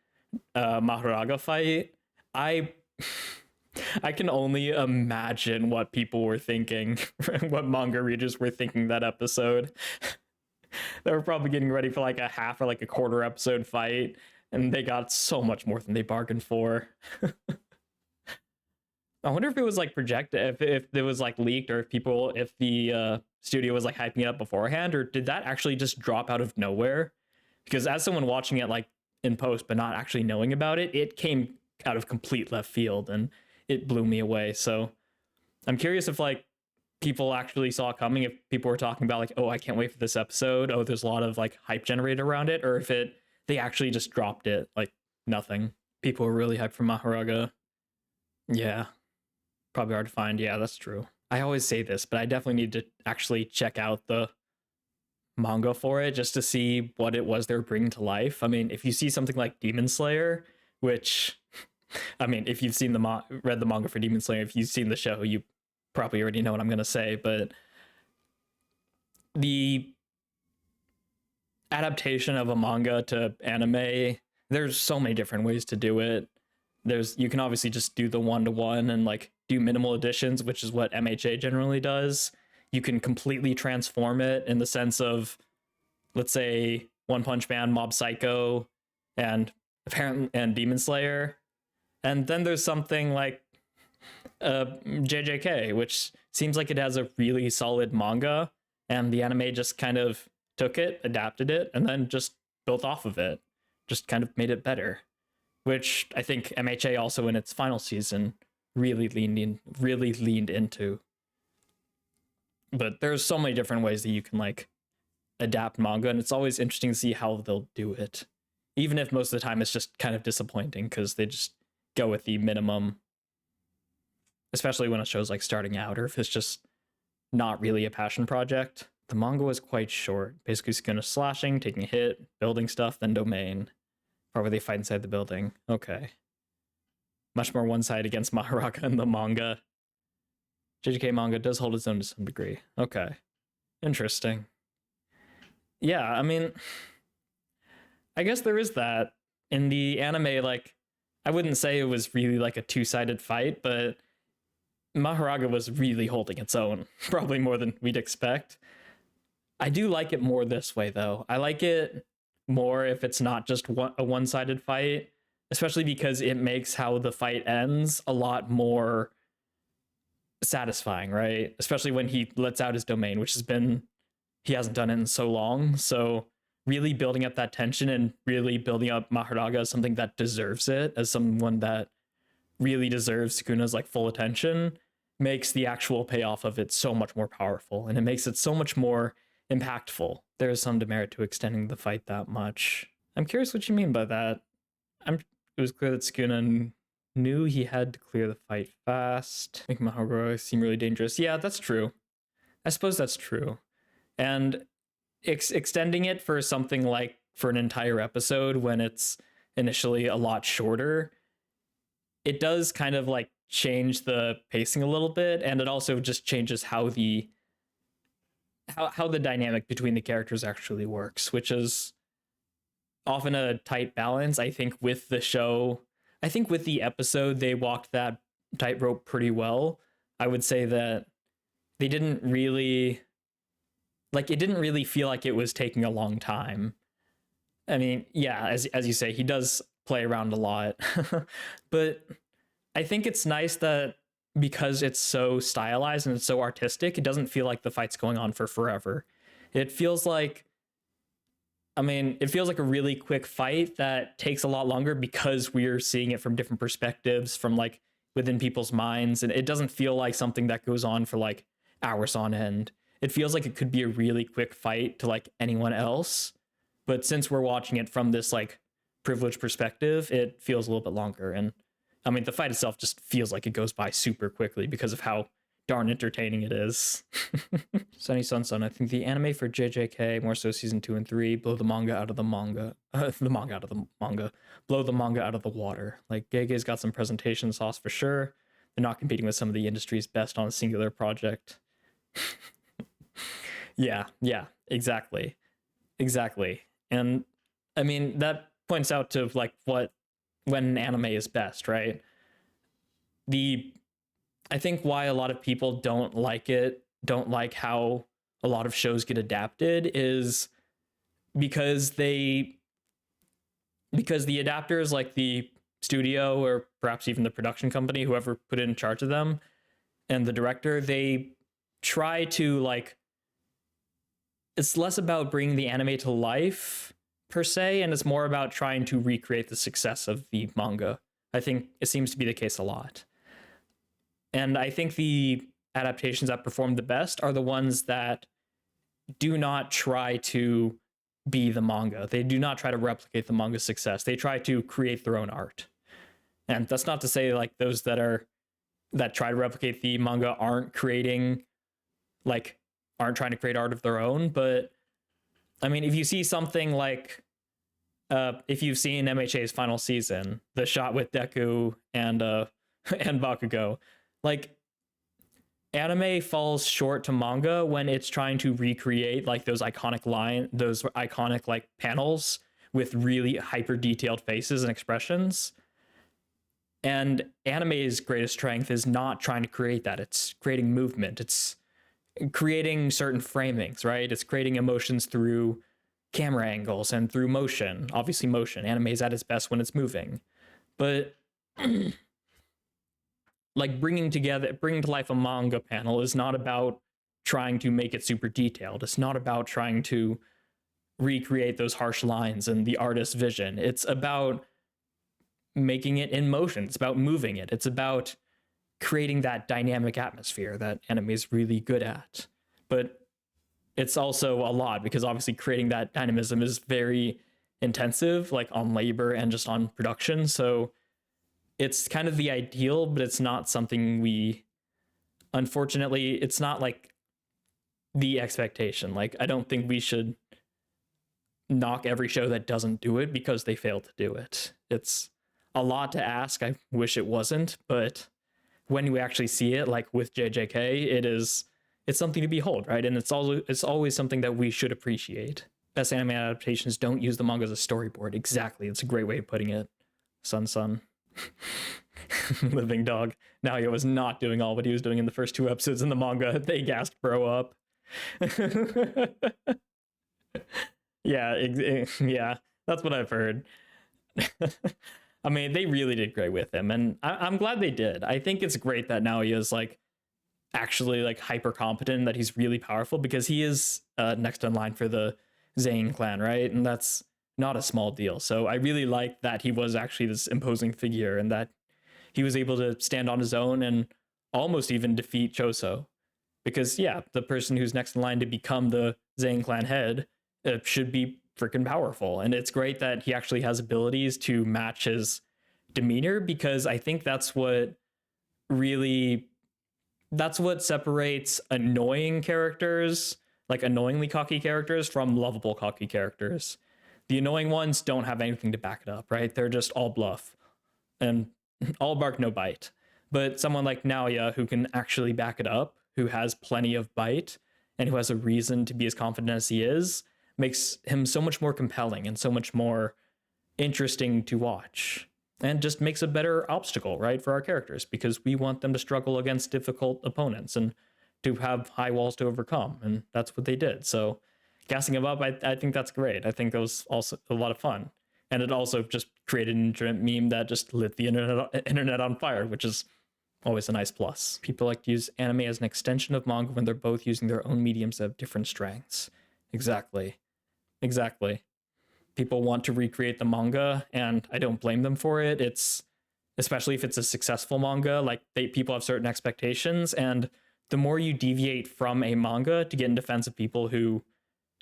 Maharaga fight, I can only imagine what people were thinking, what manga readers were thinking that episode. They were probably getting ready for like a half or like a quarter episode fight, and they got so much more than they bargained for. I wonder if it was like projected, if it was like leaked, or if the studio was like hyping it up beforehand, or did that actually just drop out of nowhere? Because as someone watching it like in post, but not actually knowing about it, it came out of complete left field and it blew me away. So I'm curious if like people actually saw it coming, if people were talking about like, oh, I can't wait for this episode, oh, there's a lot of like hype generated around it, or if they actually just dropped it like nothing. People were really hyped for Maharaga. Yeah, probably hard to find. Yeah, that's true. I always say this, but I definitely need to actually check out the manga for it just to see what it was they were bringing to life. I mean, if you see something like Demon Slayer, which I mean, if you've seen read the manga for Demon Slayer, if you've seen the show, you probably already know what I'm going to say, but the adaptation of a manga to anime, there's so many different ways to do it. You can obviously just do the one-to-one and like do minimal additions, which is what MHA generally does. You can completely transform it in the sense of, let's say, One Punch Man, Mob Psycho, and Demon Slayer. And then there's something like JJK, which seems like it has a really solid manga, and the anime just kind of took it, adapted it, and then just built off of it, just kind of made it better, which I think MHA also in its final season really leaned into. But there's so many different ways that you can like adapt manga, and it's always interesting to see how they'll do it, even if most of the time it's just kind of disappointing because they just go with the minimum, especially when a show's like starting out, or if it's just not really a passion project. The manga was quite short, basically Sukuna slashing, taking a hit, building stuff, then domain. Probably they fight inside the building. Okay. Much more one side against Maharaga in the manga. JJK manga does hold its own to some degree. Okay. Interesting. Yeah, I mean, I guess there is that. In the anime, like, I wouldn't say it was really like a two-sided fight, but Maharaga was really holding its own, probably more than we'd expect. I do like it more this way, though. I like it more if it's not just a one-sided fight, especially because it makes how the fight ends a lot more satisfying, right? Especially when he lets out his domain, which he hasn't done it in so long. So really building up that tension and really building up Maharaga as something that deserves it, as someone that really deserves Sukuna's like full attention, makes the actual payoff of it so much more powerful, and it makes it so much more impactful. There is some demerit to extending the fight that much. I'm curious what you mean by that. It was clear that Sukuna knew he had to clear the fight fast, make Maharaga seem really dangerous. Yeah, that's true. I suppose that's true. And extending it for something like for an entire episode when it's initially a lot shorter, it does kind of like change the pacing a little bit, and it also just changes how the dynamic between the characters actually works, which is often a tight balance. I think with the show, I think with the episode, they walked that tightrope pretty well. I would say that they didn't really, like, it didn't really feel like it was taking a long time. I mean, yeah, as you say, he does play around a lot, but I think it's nice that because it's so stylized and it's so artistic, it doesn't feel like the fight's going on for forever. It feels like, it feels like a really quick fight that takes a lot longer because we're seeing it from different perspectives, from like within people's minds. And it doesn't feel like something that goes on for like hours on end. It feels like it could be a really quick fight to like anyone else. But since we're watching it from this like privileged perspective, it feels a little bit longer. And the fight itself just feels like it goes by super quickly because of how darn entertaining it is. Sunny Sun, I think the anime for JJK, more so season 2 and 3, blow the manga out of the manga. Blow the manga out of the water. Like, Gege's got some presentation sauce for sure. They're not competing with some of the industry's best on a singular project. Yeah, exactly. And that points out to like when an anime is best, right? I think why a lot of people don't like how a lot of shows get adapted is because the adapters, like the studio or perhaps even the production company, whoever put it in charge of them, and the director, they try to like, it's less about bringing the anime to life per se, and it's more about trying to recreate the success of the manga. I think it seems to be the case a lot. And I think the adaptations that perform the best are the ones that do not try to be the manga. They do not try to replicate the manga's success. They try to create their own art. And that's not to say like those that try to replicate the manga aren't trying to create art of their own, but I mean, if you see something like if you've seen MHA's final season, the shot with Deku and and Bakugo, like anime falls short to manga when it's trying to recreate like those iconic like panels with really hyper detailed faces and expressions. And anime's greatest strength is not trying to create that. It's creating movement. It's creating certain framings, right? It's creating emotions through camera angles and through motion. Obviously motion. Anime is at its best when it's moving. But like bringing to life a manga panel is not about trying to make it super detailed. It's not about trying to recreate those harsh lines and the artist's vision. It's about making it in motion. It's about moving it. It's about creating that dynamic atmosphere that anime is really good at. But it's also a lot because obviously creating that dynamism is very intensive, like on labor and just on production. So it's kind of the ideal, but it's not something unfortunately, it's not like the expectation. Like, I don't think we should knock every show that doesn't do it because they fail to do it. It's a lot to ask. I wish it wasn't, but when we actually see it, like with JJK, it's something to behold, right? And it's always something that we should appreciate. Best anime adaptations don't use the manga as a storyboard. Exactly. It's a great way of putting it. Sun. Living dog. Naoya was not doing all what he was doing in the first 2 episodes in the manga. They gassed bro up. Yeah, that's what I've heard. I mean, they really did great with him, and I'm glad they did. I think it's great that Naoya is like actually like hyper competent, that he's really powerful, because he is next in line for the Zane clan, right? And that's not a small deal. So I really like that he was actually this imposing figure and that he was able to stand on his own and almost even defeat Choso. Because yeah, the person who's next in line to become the Zane clan head should be freaking powerful. And it's great that he actually has abilities to match his demeanor, because I think that's what separates annoying characters, like annoyingly cocky characters, from lovable cocky characters. The annoying ones don't have anything to back it up, right? They're just all bluff and all bark, no bite. But someone like Naoya, who can actually back it up, who has plenty of bite, and who has a reason to be as confident as he is, makes him so much more compelling and so much more interesting to watch. And just makes a better obstacle, right, for our characters, because we want them to struggle against difficult opponents and to have high walls to overcome. And that's what they did. So gassing him up, I think that's great. I think that was also a lot of fun. And it also just created an internet meme that just lit the internet on fire, which is always a nice plus. People like to use anime as an extension of manga when they're both using their own mediums that have different strengths. Exactly. People want to recreate the manga, and I don't blame them for it. It's especially if it's a successful manga, like people have certain expectations, and the more you deviate from a manga to get in defense of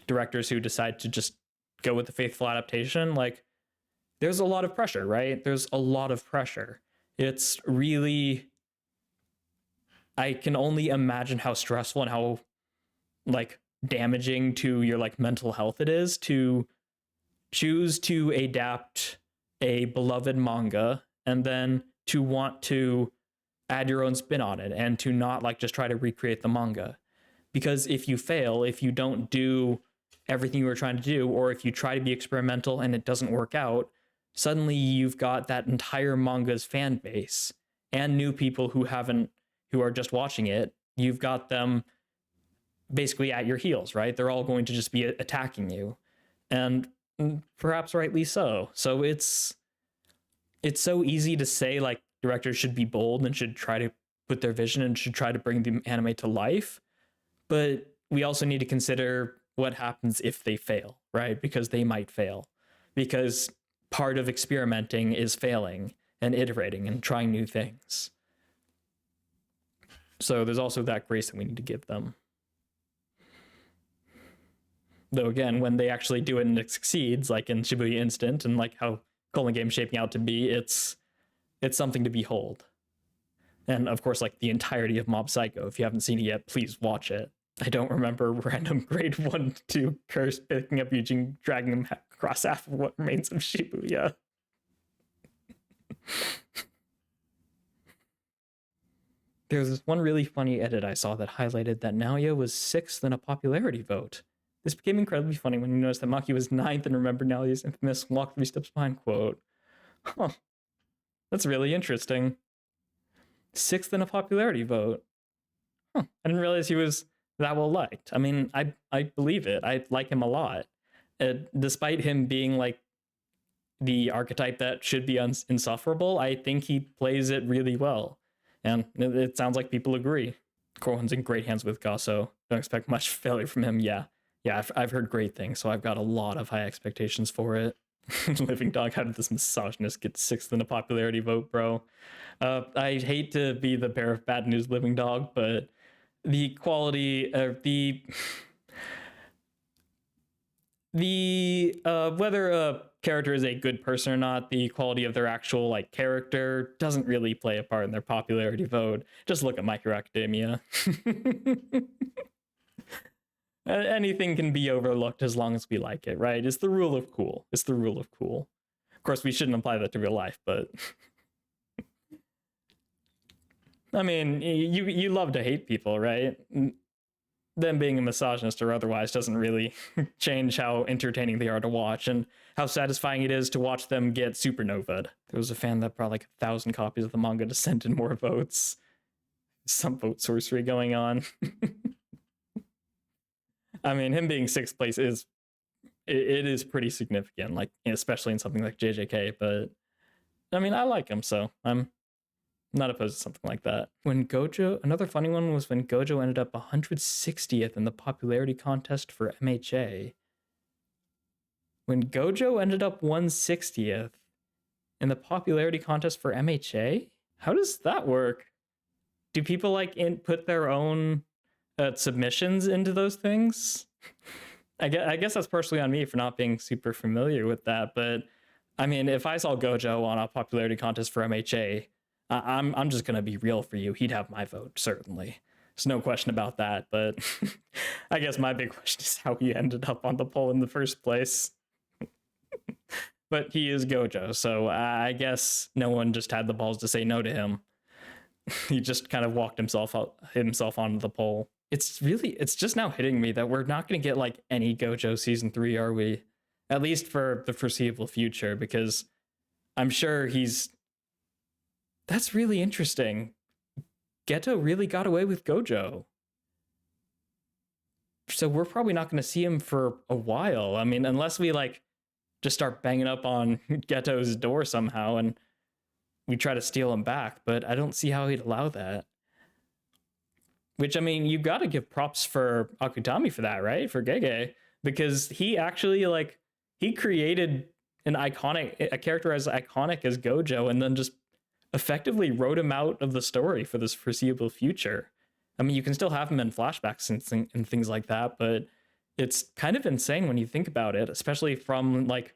directors who decide to just go with the faithful adaptation, like there's a lot of pressure, right? There's a lot of pressure. It's really, I can only imagine how stressful and how like damaging to your like mental health it is to choose to adapt a beloved manga and then to want to add your own spin on it and to not like just try to recreate the manga. Because if you fail, if you don't do everything you were trying to do, or if you try to be experimental and it doesn't work out, suddenly you've got that entire manga's fan base and new people who are just watching it. You've got them basically at your heels, right? They're all going to just be attacking you, and perhaps rightly so. So it's so easy to say like directors should be bold and should try to put their vision and should try to bring the anime to life, but we also need to consider what happens if they fail, right? Because they might fail. because part of experimenting is failing and iterating and trying new things. So there's also that grace that we need to give them. Though again, when they actually do it and it succeeds, like in Shibuya Instant and like how Culling Game's shaping out to be, it's something to behold. And of course, like the entirety of Mob Psycho. If you haven't seen it yet, please watch it. I don't remember random grade 1-2 curse picking up Eugene, dragging him across half of what remains of Shibuya. There's this one really funny edit I saw that highlighted that Naoya was 6th in a popularity vote. This became incredibly funny when you noticed that Maki was 9th and remembered Naoya's infamous walk 3 steps behind quote. Huh. That's really interesting. 6th in a popularity vote. Huh. I didn't realize he was that well liked. I mean, I believe it. I like him a lot. Despite him being like the archetype that should be insufferable, I think he plays it really well. And it sounds like people agree. Corwin's in great hands with Gasso. Don't expect much failure from him. Yeah, I've heard great things, so I've got a lot of high expectations for it. Living Dog, how did this misogynist get 6th in a popularity vote, bro? I hate to be the bearer of bad news, Living Dog, but the quality of the whether a character is a good person or not, the quality of their actual like character doesn't really play a part in their popularity vote. Just look at My Hero Academia. Anything can be overlooked as long as we like it, right? It's the rule of cool. It's the rule of cool. Of course, we shouldn't apply that to real life, but I mean, you love to hate people, right? Them being a misogynist or otherwise doesn't really change how entertaining they are to watch and how satisfying it is to watch them get supernovaed. There was a fan that brought like 1,000 copies of the manga to send in more votes. Some vote sorcery going on. I mean, him being 6th place is pretty significant, like especially in something like JJK. But I mean, I like him, so I'm not opposed to something like that. When Gojo, another funny one was when Gojo ended up 160th in the popularity contest for MHA. When Gojo ended up 160th in the popularity contest for MHA, how does that work? Do people like input their own submissions into those things? I guess that's partially on me for not being super familiar with that, but I mean, if I saw Gojo on a popularity contest for MHA, I'm just gonna be real for you. He'd have my vote, certainly. There's no question about that, but I guess my big question is how he ended up on the poll in the first place. But he is Gojo, so I guess no one just had the balls to say no to him. He just kind of walked himself onto the poll. It's just now hitting me that we're not going to get like any Gojo season 3, are we? At least for the foreseeable future, because I'm sure that's really interesting. Geto really got away with Gojo. So we're probably not going to see him for a while. I mean, unless we like just start banging up on Geto's door somehow and we try to steal him back, but I don't see how he'd allow that. Which, I mean, you got to give props for Akutami for that, right? For Gege, because he actually like he created a character as iconic as Gojo, and then just effectively wrote him out of the story for this foreseeable future. I mean, you can still have him in flashbacks and things like that, but it's kind of insane when you think about it, especially from like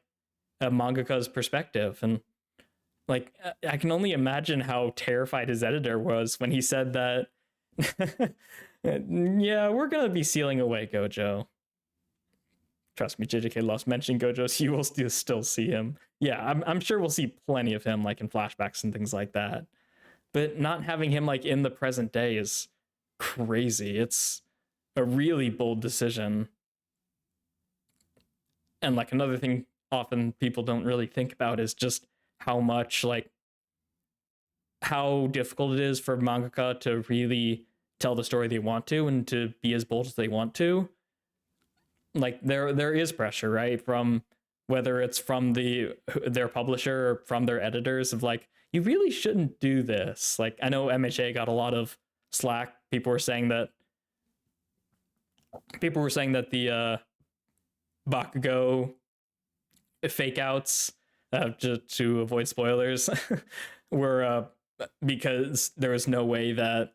a mangaka's perspective. And like, I can only imagine how terrified his editor was when he said that, yeah, we're going to be sealing away Gojo. Trust me, JJK loves mentioning Gojo, so you will still see him. Yeah, I'm sure we'll see plenty of him like in flashbacks and things like that. But not having him like in the present day is crazy. It's a really bold decision. And like another thing often people don't really think about is just how difficult it is for mangaka to really tell the story they want to and to be as bold as they want to. Like there is pressure, right? From whether it's from their publisher or from their editors of like, you really shouldn't do this. Like, I know MHA got a lot of slack. People were saying that the Bakugo fake outs to avoid spoilers were because there was no way that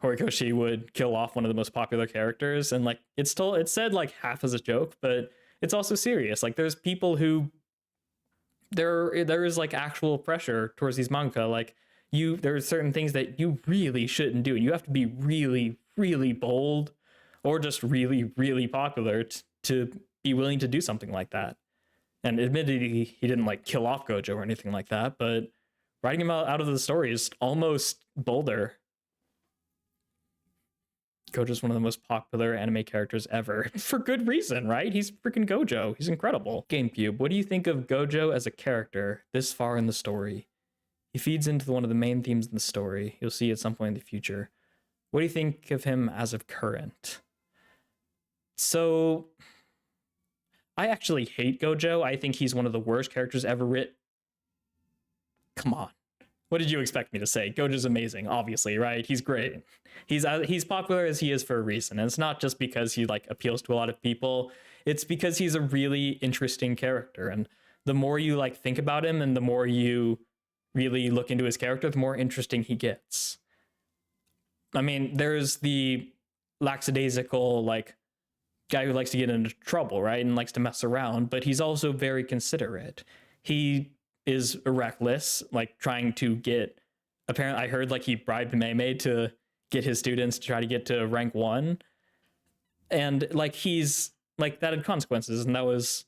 Horikoshi would kill off one of the most popular characters, and like it's said like half as a joke, but it's also serious. Like there's people who there is like actual pressure towards these manga. Like there are certain things that you really shouldn't do. You have to be really, really bold or just really, really popular to be willing to do something like that. And admittedly, he didn't like kill off Gojo or anything like that, but writing him out of the story is almost bolder. Gojo's one of the most popular anime characters ever. For good reason, right? He's freaking Gojo. He's incredible. GameCube, what do you think of Gojo as a character this far in the story? He feeds into one of the main themes in the story. You'll see at some point in the future. What do you think of him as of current? So, I actually hate Gojo. I think he's one of the worst characters ever written. Come on. What did you expect me to say? Gojo's amazing, obviously, right? He's great. He's popular as he is for a reason. And it's not just because he like appeals to a lot of people. It's because he's a really interesting character. And the more you like think about him and the more you really look into his character, the more interesting he gets. I mean, there's the lackadaisical like guy who likes to get into trouble, right? And likes to mess around, but he's also very considerate. He is reckless, like trying to get, apparently I heard like he bribed Mei to get his students to try to get to rank 1. And like he's like that had consequences, and that was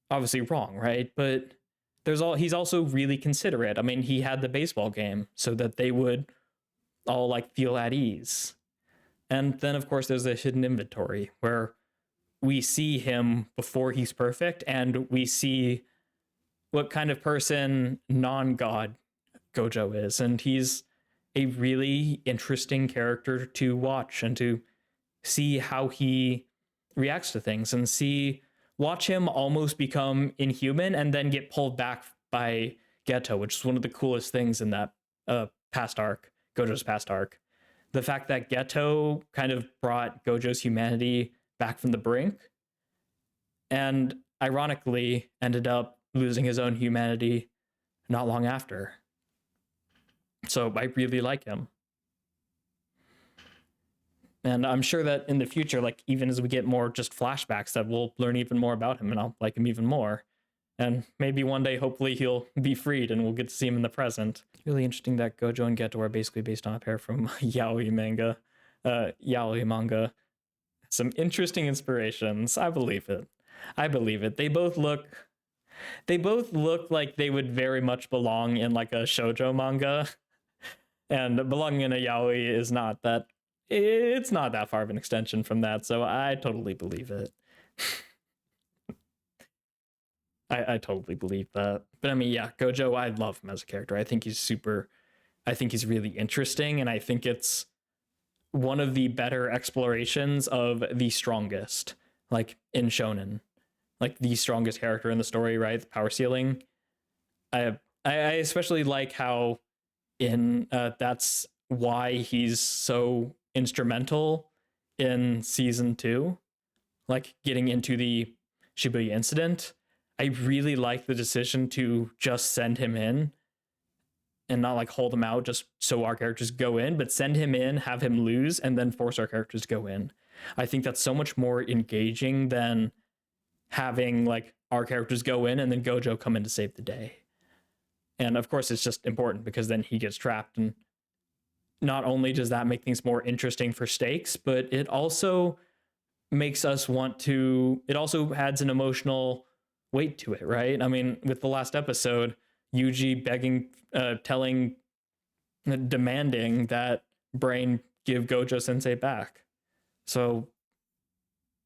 obviously wrong, right? But he's also really considerate. I mean, he had the baseball game so that they would all like feel at ease. And then of course there's the hidden inventory where we see him before he's perfect, and we see what kind of person non-god Gojo is. And he's a really interesting character to watch and to see how he reacts to things, and watch him almost become inhuman and then get pulled back by Geto, which is one of the coolest things in that past arc, Gojo's past arc. The fact that Geto kind of brought Gojo's humanity back from the brink, and ironically ended up losing his own humanity not long after. So I really like him. And I'm sure that in the future, like even as we get more just flashbacks, that we'll learn even more about him and I'll like him even more. And maybe one day, hopefully he'll be freed and we'll get to see him in the present. It's really interesting that Gojo and Geto are basically based on a pair from yaoi manga. Some interesting inspirations. I believe it. They both look like they would very much belong in like a shoujo manga, and belonging in a yaoi is not that, it's not that far of an extension from that, so I totally believe it. I totally believe that. But I mean, yeah, Gojo, I love him as a character. I think he's really interesting, and I think it's one of the better explorations of the strongest, like in shonen. Like the strongest character in the story, right? The power ceiling. I especially like how that's why he's so instrumental in season 2, like getting into the Shibuya incident. I really like the decision to just send him in and not like hold him out just so our characters go in, but send him in, have him lose, and then force our characters to go in. I think that's so much more engaging than having like our characters go in and then Gojo come in to save the day. And of course it's just important because then he gets trapped, and not only does that make things more interesting for stakes, but it also makes us want to, it also adds an emotional weight to it, right? I mean, with the last episode, Yuji begging, demanding that Brain give Gojo Sensei back. So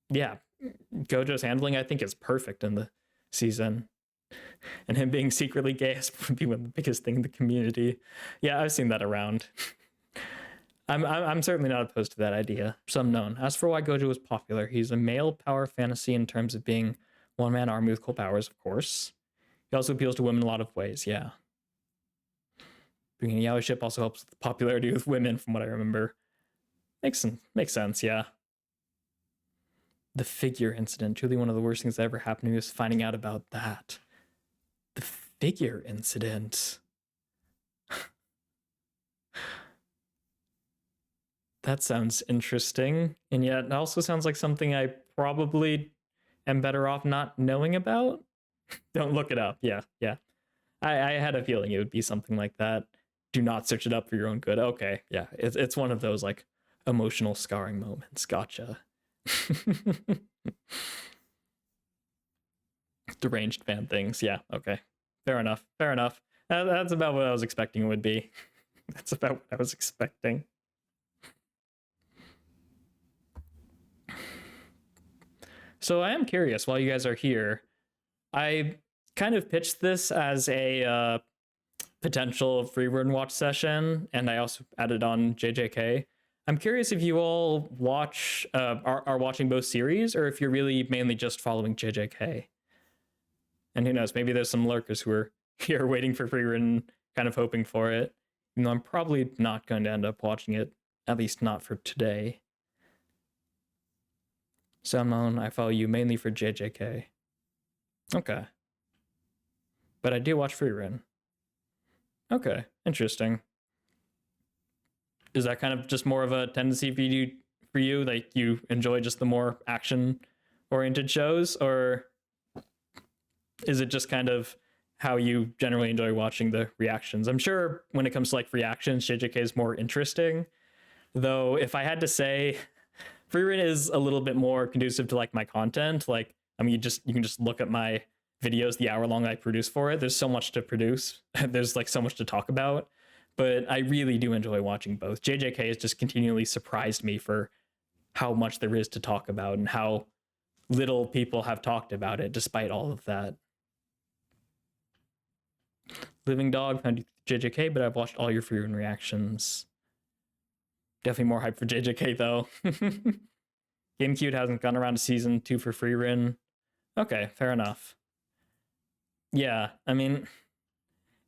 yeah, Gojo's handling, I think, is perfect in the season. And him being secretly gay would be one of the biggest thing in the community. Yeah, I've seen that around. I'm certainly not opposed to that idea. Some known. As for why Gojo was popular, he's a male power fantasy in terms of being one-man army with cool powers, of course. He also appeals to women in a lot of ways, yeah. Being a yaoi ship also helps with the popularity with women, from what I remember. Makes sense, yeah. The figure incident, truly one of the worst things that ever happened to me was finding out about that. The figure incident. That sounds interesting, and yet it also sounds like something I probably am better off not knowing about. Don't look it up. Yeah, yeah. I had a feeling it would be something like that. Do not search it up for your own good. Okay, yeah. It's one of those like emotional scarring moments. Gotcha. Deranged fan things. Yeah, okay. Fair enough. Fair enough. That's about what I was expecting it would be. That's about what I was expecting. So I am curious, while you guys are here, I kind of pitched this as a potential free run watch session, and I also added on JJK. I'm curious if you all watch are watching both series, or if you're really mainly just following JJK. And who knows, maybe there's some lurkers who are here waiting for free run, kind of hoping for it. Even though I'm probably not going to end up watching it, at least not for today. Salmon, I follow you mainly for JJK. Okay. But I do watch free run. Okay, interesting. Is that kind of just more of a tendency for you? Like you enjoy just the more action oriented shows, or is it just kind of how you generally enjoy watching the reactions? I'm sure when it comes to like reactions, JJK is more interesting. Though if I had to say, free run is a little bit more conducive to like my content. Like, I mean, you can just look at my videos, the hour long I produce for it. There's so much to produce. There's like so much to talk about. But I really do enjoy watching both. JJK has just continually surprised me for how much there is to talk about and how little people have talked about it despite all of that. Living Dog found JJK, but I've watched all your free run reactions. Definitely more hype for JJK though. GameCube hasn't gone around to season 2 for free run. Okay, fair enough. Yeah, I mean,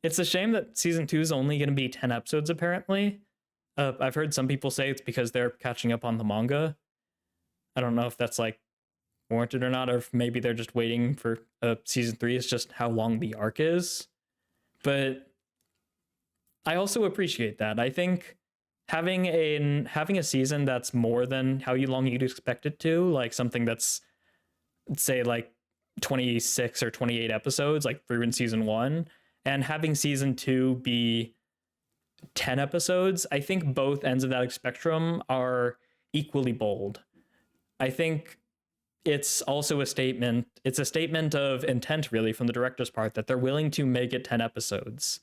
it's a shame that season 2 is only going to be 10 episodes apparently. I've heard some people say it's because they're catching up on the manga. I don't know if that's like warranted or not, or if maybe they're just waiting for season 3. It's just how long the arc is. But I also appreciate that. I think having a season that's more than how long you'd expect it to, like something that's say like 26 or 28 episodes, like through in season 1, and having season 2 be 10 episodes, I think both ends of that spectrum are equally bold. I think it's also a statement. It's a statement of intent, really, from the director's part, that they're willing to make it 10 episodes.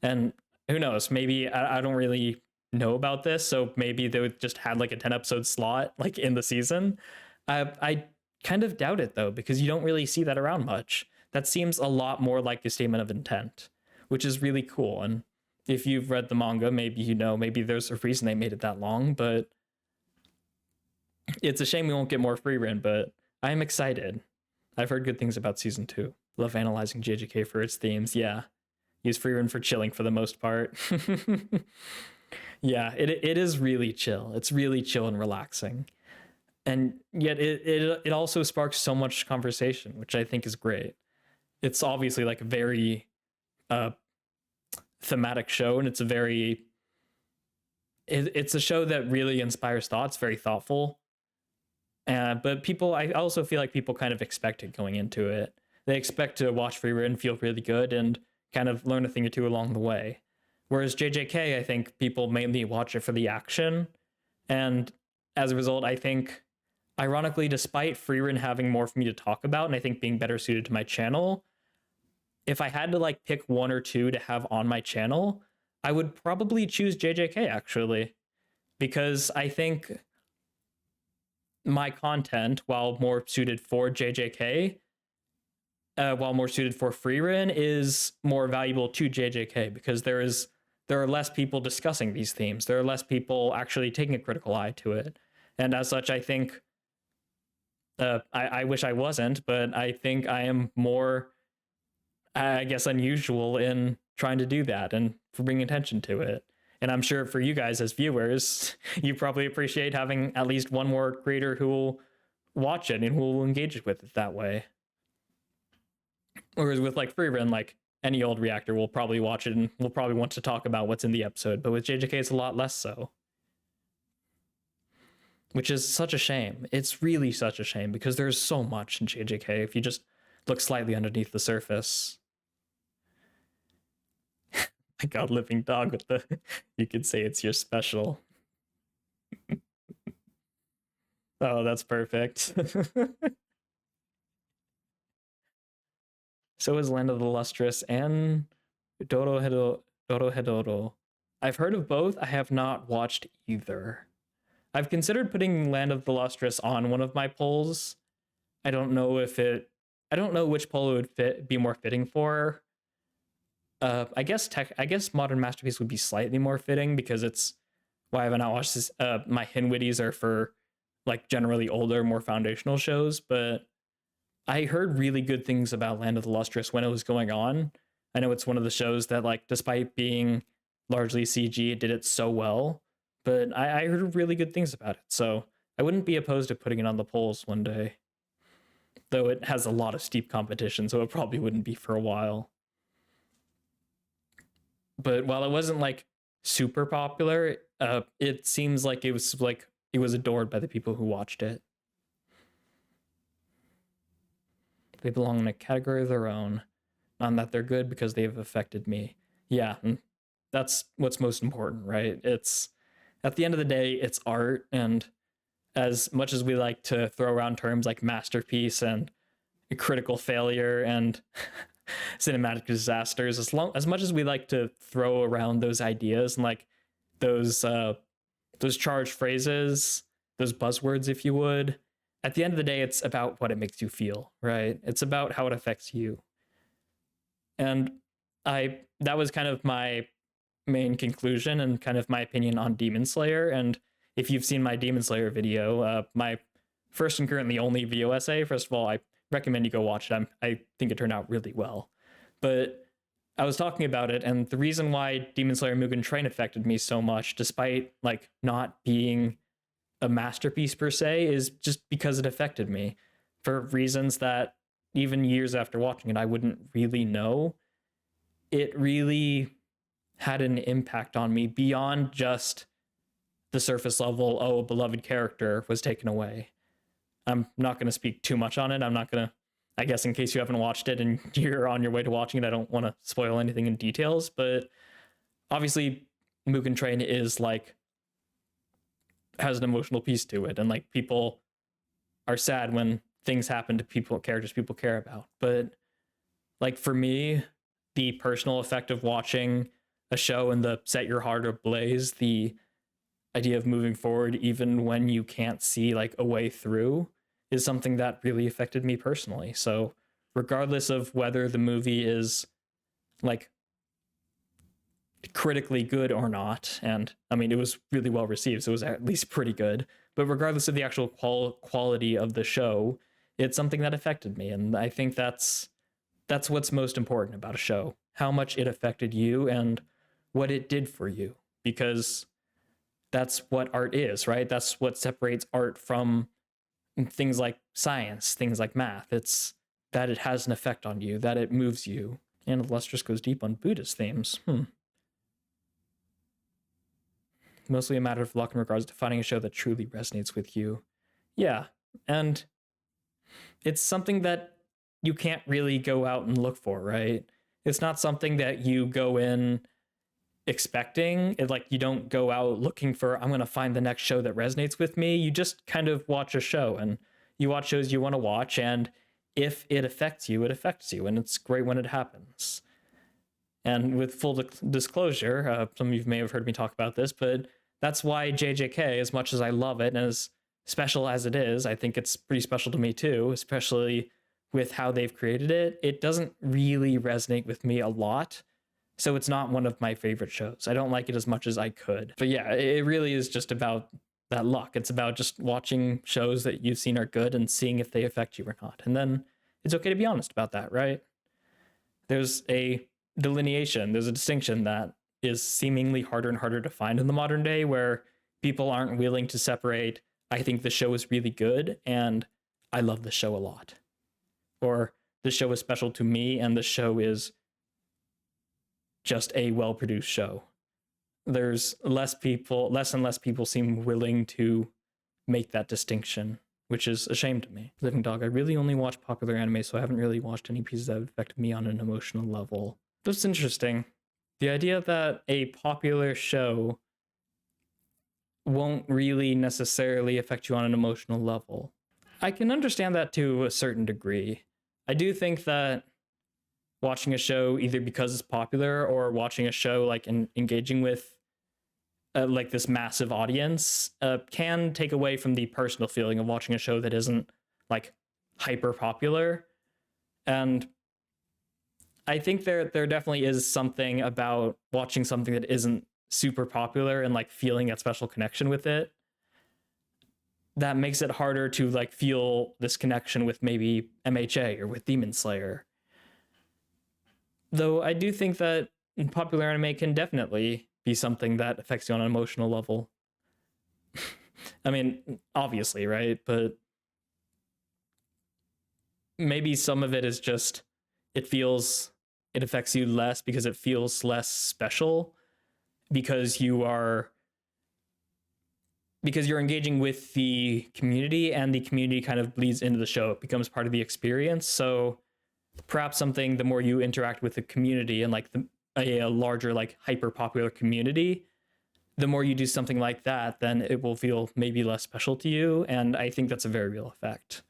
And who knows, maybe I don't really know about this, so maybe they would just had like a 10 episode slot like in the season. I kind of doubt it though, because you don't really see that around much. That seems a lot more like a statement of intent, which is really cool. And if you've read the manga, maybe you know, maybe there's a reason they made it that long, but it's a shame we won't get more free run, but I'm excited. I've heard good things about season 2. Love analyzing JJK for its themes. Yeah. Use free run for chilling for the most part. Yeah, it is really chill. It's really chill and relaxing. And yet it also sparks so much conversation, which I think is great. It's obviously like a very thematic show, and it's a show that really inspires thoughts, very thoughtful. But I also feel like people kind of expect it going into it. They expect to watch free run, feel really good, and kind of learn a thing or two along the way. Whereas JJK, I think people mainly watch it for the action. And as a result, I think, ironically, despite free run having more for me to talk about, and I think being better suited to my channel, if I had to like pick one or two to have on my channel, I would probably choose JJK actually, because I think my content, while more suited for JJK, while more suited for free run, is more valuable to JJK because there are less people discussing these themes. There are less people actually taking a critical eye to it. And as such, I think, I wish I wasn't, but I think I am more, I guess, unusual in trying to do that and for bringing attention to it. And I'm sure for you guys as viewers, you probably appreciate having at least one more creator who will watch it and who will engage with it that way. Whereas with like Freerun, like any old reactor will probably watch it and will probably want to talk about what's in the episode. But with JJK, it's a lot less so, which is such a shame. It's really such a shame because there's so much in JJK if you just look slightly underneath the surface. My God, living dog with the, you could say it's your special. Oh, that's perfect. So is Land of the Lustrous and Dorohedoro. I've heard of both. I have not watched either. I've considered putting Land of the Lustrous on one of my polls. I don't know which poll it would be more fitting for. I guess Modern Masterpiece would be slightly more fitting because it's why have I not watched this? My Hinwitties are for like generally older, more foundational shows, but I heard really good things about Land of the Lustrous when it was going on. I know it's one of the shows that, like, despite being largely CG, it did it so well. But I heard really good things about it, so I wouldn't be opposed to putting it on the polls one day. Though it has a lot of steep competition, so it probably wouldn't be for a while. But while it wasn't like super popular, it seems like it was adored by the people who watched it. They belong in a category of their own. Not that they're good because they have affected me. Yeah, that's what's most important, right? It's at the end of the day, it's art, and as much as we like to throw around terms like masterpiece and critical failure and cinematic disasters, as much as we like to throw around those ideas and like those charged phrases, those buzzwords, if you would, at the end of the day, it's about what it makes you feel, right? It's about how it affects you. And that was kind of my main conclusion and kind of my opinion on Demon Slayer. And if you've seen my Demon Slayer video, my first and currently only video essay, first of all, I recommend you go watch it. I think it turned out really well. But I was talking about it, and the reason why Demon Slayer Mugen Train affected me so much, despite like not being a masterpiece per se, is just because it affected me for reasons that even years after watching it, I wouldn't really know. It really had an impact on me beyond just the surface level, oh, a beloved character was taken away. I'm not going to speak too much on it. I'm not going to, I guess, in case you haven't watched it and you're on your way to watching it, I don't want to spoil anything in details, but obviously Mugen Train is like, has an emotional piece to it, and like people are sad when things happen to characters people care about. But like for me, the personal effect of watching a show and the set your heart ablaze, the idea of moving forward even when you can't see like a way through, is something that really affected me personally. So regardless of whether the movie is like critically good or not, and I mean it was really well received, so it was at least pretty good, but regardless of the actual quality of the show, it's something that affected me. And I think that's what's most important about a show, how much it affected you and what it did for you, because that's what art is, right? That's what separates art from things like science, things like math. It's that it has an effect on you, that it moves you. And Lustrous goes deep on Buddhist themes. Mostly a matter of luck in regards to finding a show that truly resonates with you. Yeah, and it's something that you can't really go out and look for, right? It's not something that you go in expecting. Like you don't go out looking for, I'm going to find the next show that resonates with me. You just kind of watch a show, and you watch shows you want to watch, and if it affects you, it affects you, and it's great when it happens. And with full disclosure, some of you may have heard me talk about this, but that's why JJK, as much as I love it and as special as it is, I think it's pretty special to me too, especially with how they've created it. It doesn't really resonate with me a lot, so it's not one of my favorite shows. I don't like it as much as I could. But yeah, it really is just about that luck. It's about just watching shows that you've seen are good and seeing if they affect you or not. And then it's okay to be honest about that, right? There's a delineation, there's a distinction that is seemingly harder and harder to find in the modern day, where people aren't willing to separate, I think the show is really good and I love the show a lot. Or the show is special to me and the show is just a well-produced show. There's less and less people seem willing to make that distinction, which is a shame to me. Living Dog, I really only watch popular anime, so I haven't really watched any pieces that have affected me on an emotional level. That's interesting. The idea that a popular show won't really necessarily affect you on an emotional level. I can understand that to a certain degree. I do think that watching a show either because it's popular or watching a show like engaging with like this massive audience can take away from the personal feeling of watching a show that isn't like hyper popular. And I think there definitely is something about watching something that isn't super popular and like feeling that special connection with it that makes it harder to like feel this connection with maybe MHA or with Demon Slayer. Though I do think that popular anime can definitely be something that affects you on an emotional level. I mean, obviously, right? But maybe some of it is just it affects you less because it feels less special because you're engaging with the community and the community kind of bleeds into the show. It becomes part of the experience. So perhaps the more you interact with the community and like a larger, like hyper popular community, the more you do something like that, then it will feel maybe less special to you. And I think that's a very real effect.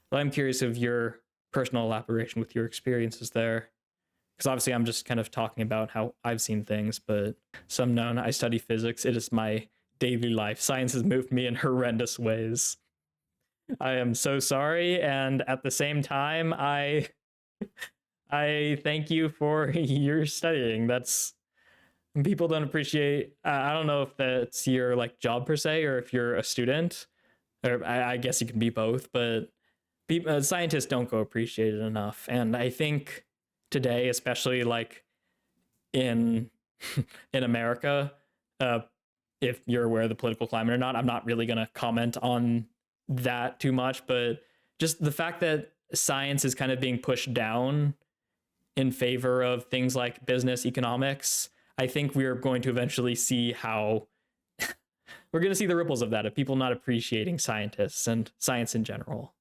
But I'm curious of your personal elaboration with your experiences there. Because obviously I'm just kind of talking about how I've seen things, but some known, I study physics. It is my daily life. Science has moved me in horrendous ways. I am so sorry. And at the same time, I thank you for your studying. That's people don't appreciate. I don't know if that's your like job per se, or if you're a student, or I guess you can be both. But scientists don't go appreciated enough, and I think today, especially like in America, if you're aware of the political climate or not, I'm not really gonna comment on that too much. But just the fact that science is kind of being pushed down in favor of things like business economics, I think we're going to eventually see how we're going to see the ripples of that, of people not appreciating scientists and science in general.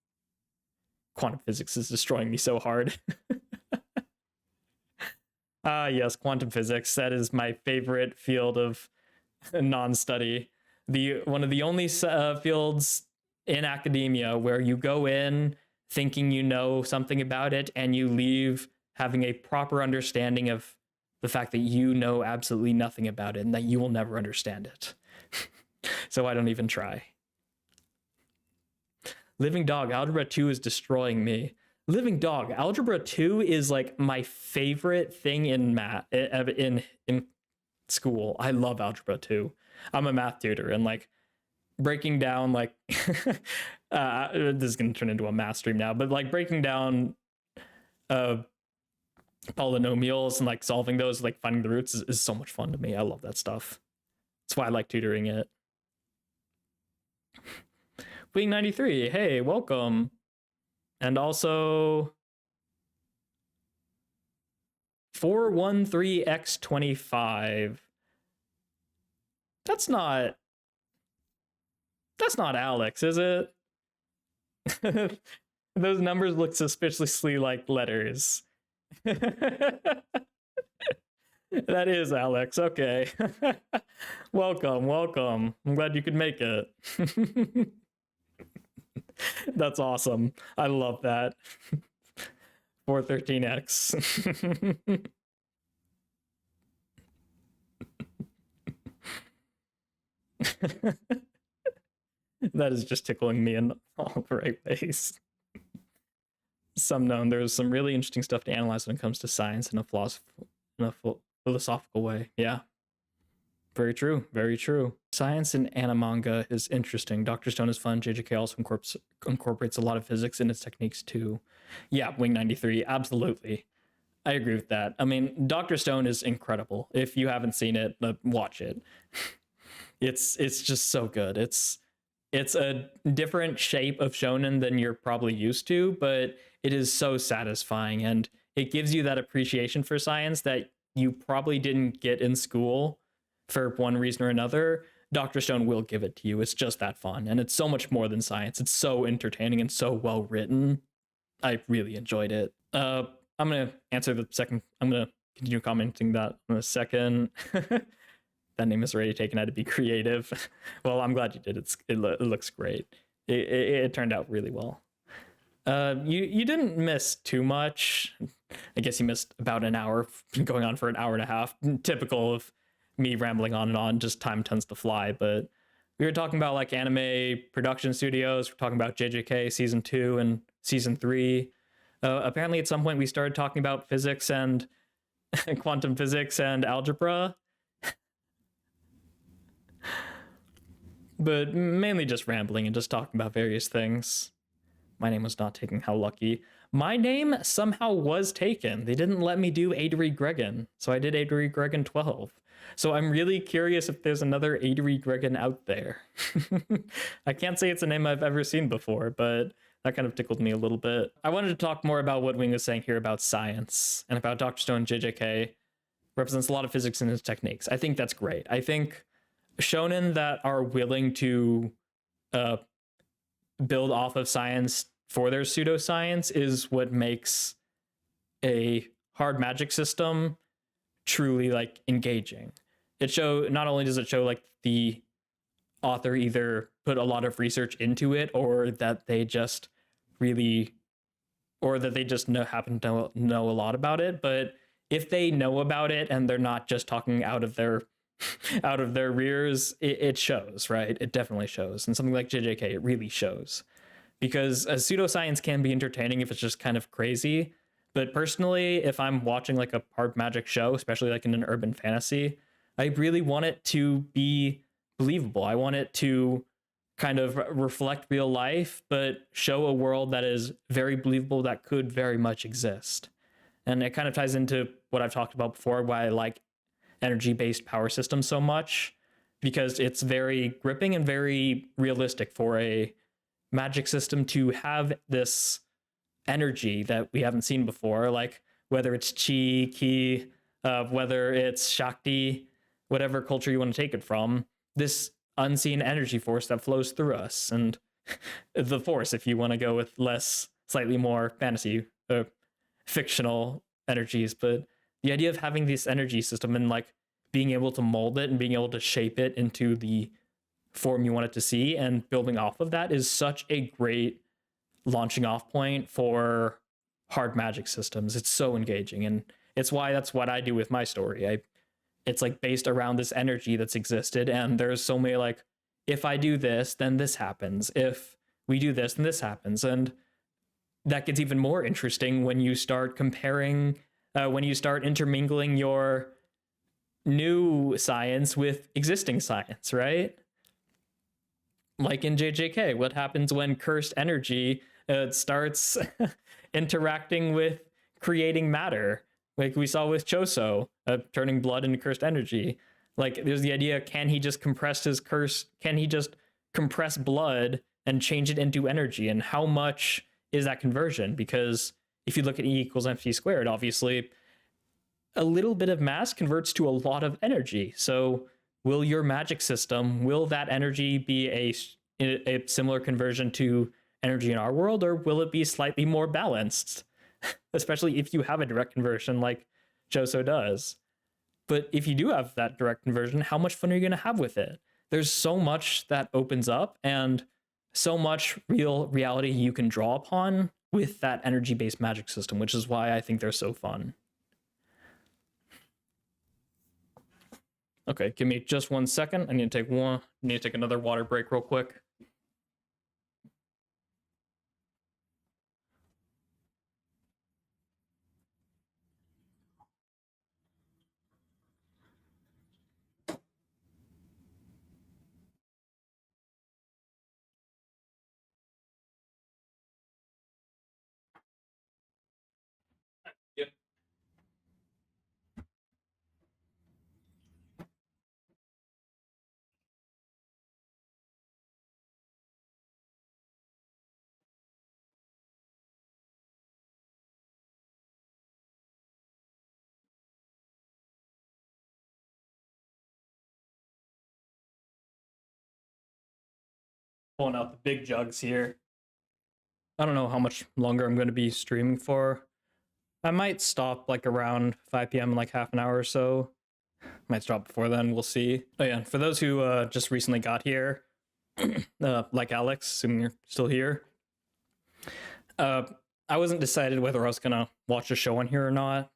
Quantum physics is destroying me so hard. Yes, quantum physics. That is my favorite field of non-study. One of the only fields in academia where you go in thinking you know something about it and you leave having a proper understanding of the fact that you know absolutely nothing about it and that you will never understand it. So I don't even try. Living Dog, Algebra 2 is destroying me. Living Dog, Algebra 2 is like my favorite thing in math, in school. I love Algebra 2. I'm a math tutor, and like breaking down like this is going to turn into a math stream now, but like breaking down polynomials and like solving those, like finding the roots is so much fun to me. I love that stuff. That's why I like tutoring it. Wing 93, hey, welcome. And also 413x25. That's not Alex, is it? Those numbers look suspiciously like letters. That is Alex. Okay. Welcome. I'm glad you could make it. That's awesome. I love that. 413x. That is just tickling me in all the right ways. Some known, there's some really interesting stuff to analyze when it comes to science in a philosophical way. Yeah. Very true. Very true. Science in animanga is interesting. Dr. Stone is fun. JJK also incorporates a lot of physics in its techniques too. Yeah, Wing 93. Absolutely. I agree with that. I mean, Dr. Stone is incredible. If you haven't seen it, watch it. It's just so good. It's a different shape of shonen than you're probably used to, but it is so satisfying, and it gives you that appreciation for science that you probably didn't get in school for one reason or another. Dr. Stone will give it to you. It's just that fun, and it's so much more than science. It's so entertaining and so well written. I really enjoyed it. I'm gonna answer the second. I'm gonna continue commenting that in a second. That name is already taken. I had to be creative. Well, I'm glad you did. It looks great. It turned out really well. You didn't miss too much. I guess you missed about an hour, going on for an hour and a half. Typical of me rambling on and on. Just time tends to fly. But we were talking about like anime production studios. We're talking about JJK season 2 and season 3. Apparently, at some point, we started talking about physics and quantum physics and algebra. But mainly just rambling and just talking about various things. My name was not taken. How lucky. My name somehow was taken. They didn't let me do Adery Gregan, so I did Adery Gregan 12. So I'm really curious if there's another Adery Gregan out there. I can't say it's a name I've ever seen before, but that kind of tickled me a little bit. I wanted to talk more about what Wing was saying here about science and about Dr. Stone. JJK represents a lot of physics in his techniques. I think that's great. I think shonen that are willing to build off of science for their pseudoscience is what makes a hard magic system truly like engaging. Not only does it show like the author either put a lot of research into it or that they just happen to know a lot about it, but if they know about it and they're not just talking out of their rears, it shows, right? It definitely shows. And something like JJK, it really shows. Because a pseudoscience can be entertaining if it's just kind of crazy. But personally, if I'm watching like a hard magic show, especially like in an urban fantasy, I really want it to be believable. I want it to kind of reflect real life, but show a world that is very believable, that could very much exist. And it kind of ties into what I've talked about before, why I like energy-based power systems so much, because it's very gripping and very realistic for a magic system to have this energy that we haven't seen before, like whether it's chi, ki, whether it's shakti, whatever culture you want to take it from, this unseen energy force that flows through us. And the force, if you want to go with slightly more fantasy, fictional energies, but the idea of having this energy system and like being able to mold it and being able to shape it into the form you want it to see and building off of that is such a great launching off point for hard magic systems. It's so engaging, and that's what I do with my story. It's like based around this energy that's existed, and there's so many like, if I do this, then this happens. If we do this, then this happens. And that gets even more interesting when you start comparing, when you start intermingling your new science with existing science, right? Like in JJK, what happens when cursed energy starts interacting with creating matter? Like we saw with Choso, turning blood into cursed energy. Like there's the idea, can he just compress blood and change it into energy? And how much is that conversion? Because if you look at E equals mc squared, obviously a little bit of mass converts to a lot of energy. So will your magic system, will that energy be a similar conversion to energy in our world, or will it be slightly more balanced? Especially if you have a direct conversion like Choso does. But if you do have that direct conversion, how much fun are you going to have with it? There's so much that opens up and so much real reality you can draw upon with that energy-based magic system, which is why I think they're so fun. Okay, give me just 1 second. I need to take another water break real quick. Yep. Pulling out the big jugs here. I don't know how much longer I'm going to be streaming for. I might stop like around 5 p.m. in like half an hour or so. Might stop before then. We'll see. Oh yeah, for those who just recently got here, like Alex, assuming you're still here, I wasn't decided whether I was gonna watch a show on here or not.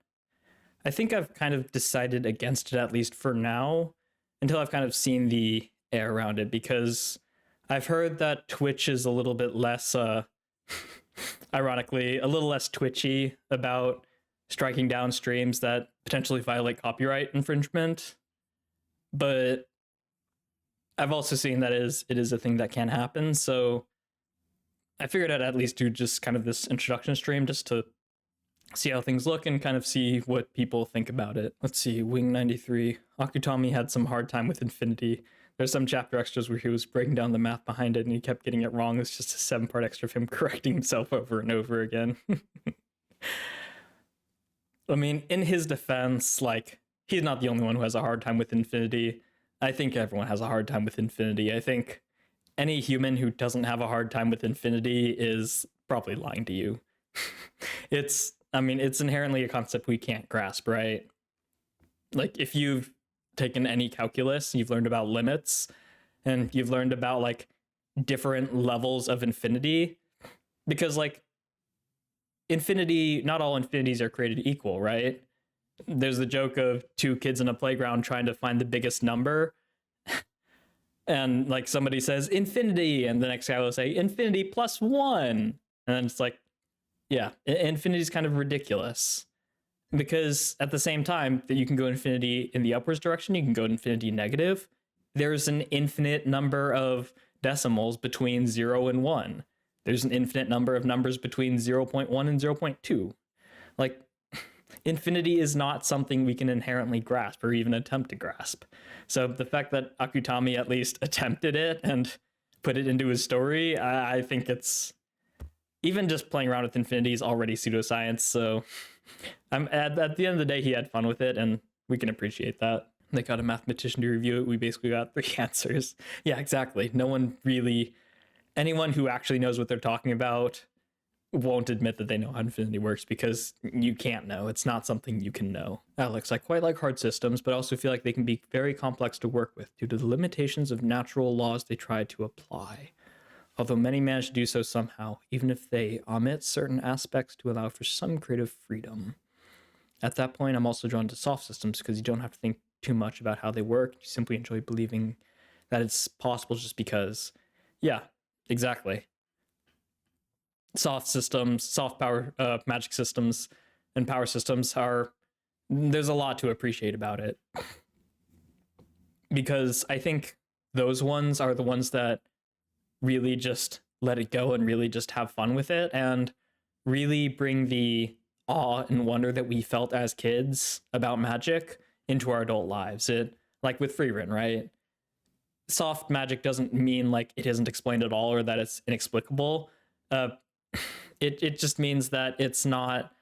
I think I've kind of decided against it, at least for now, until I've kind of seen the air around it, because I've heard that Twitch is a little bit less, ironically, a little less twitchy about striking down streams that potentially violate copyright infringement. But I've also seen that it is a thing that can happen, so I figured I'd at least do just kind of this introduction stream just to see how things look and kind of see what people think about it. Let's see, Wing 93. Akutami had some hard time with Infinity. There's some chapter extras where he was breaking down the math behind it and he kept getting it wrong. It's just a 7-part extra of him correcting himself over and over again. I mean, in his defense, like, he's not the only one who has a hard time with Infinity. I think everyone has a hard time with Infinity. I think any human who doesn't have a hard time with Infinity is probably lying to you. It's inherently a concept we can't grasp, right? Like, if you've taken any calculus, you've learned about limits, and you've learned about, like, different levels of infinity, because, like, infinity, not all infinities are created equal, right? There's the joke of 2 kids in a playground trying to find the biggest number, and, like, somebody says infinity, and the next guy will say infinity plus 1, and then it's like, yeah, infinity is kind of ridiculous, because at the same time that you can go infinity in the upwards direction, you can go infinity negative. There's an infinite number of decimals between 0 and 1. There's an infinite number of numbers between 0.1 and 0.2. Like, infinity is not something we can inherently grasp or even attempt to grasp. So the fact that Akutami at least attempted it and put it into his story, I think it's... Even just playing around with infinity is already pseudoscience, so I'm at the end of the day, he had fun with it, and we can appreciate that. They got a mathematician to review it. We basically got 3 answers. Yeah, exactly. No one really... Anyone who actually knows what they're talking about won't admit that they know how infinity works, because you can't know. It's not something you can know. Alex, I quite like hard systems, but also feel like they can be very complex to work with due to the limitations of natural laws they try to apply. Although many manage to do so somehow, even if they omit certain aspects to allow for some creative freedom. At that point, I'm also drawn to soft systems because you don't have to think too much about how they work. You simply enjoy believing that it's possible just because. Yeah, exactly. Soft systems, soft power, magic systems, and power systems there's a lot to appreciate about it. Because I think those ones are the ones that really just let it go and really just have fun with it and really bring the awe and wonder that we felt as kids about magic into our adult lives. It, like with Freerun, right? Soft magic doesn't mean like it isn't explained at all or that it's inexplicable. It just means that it's not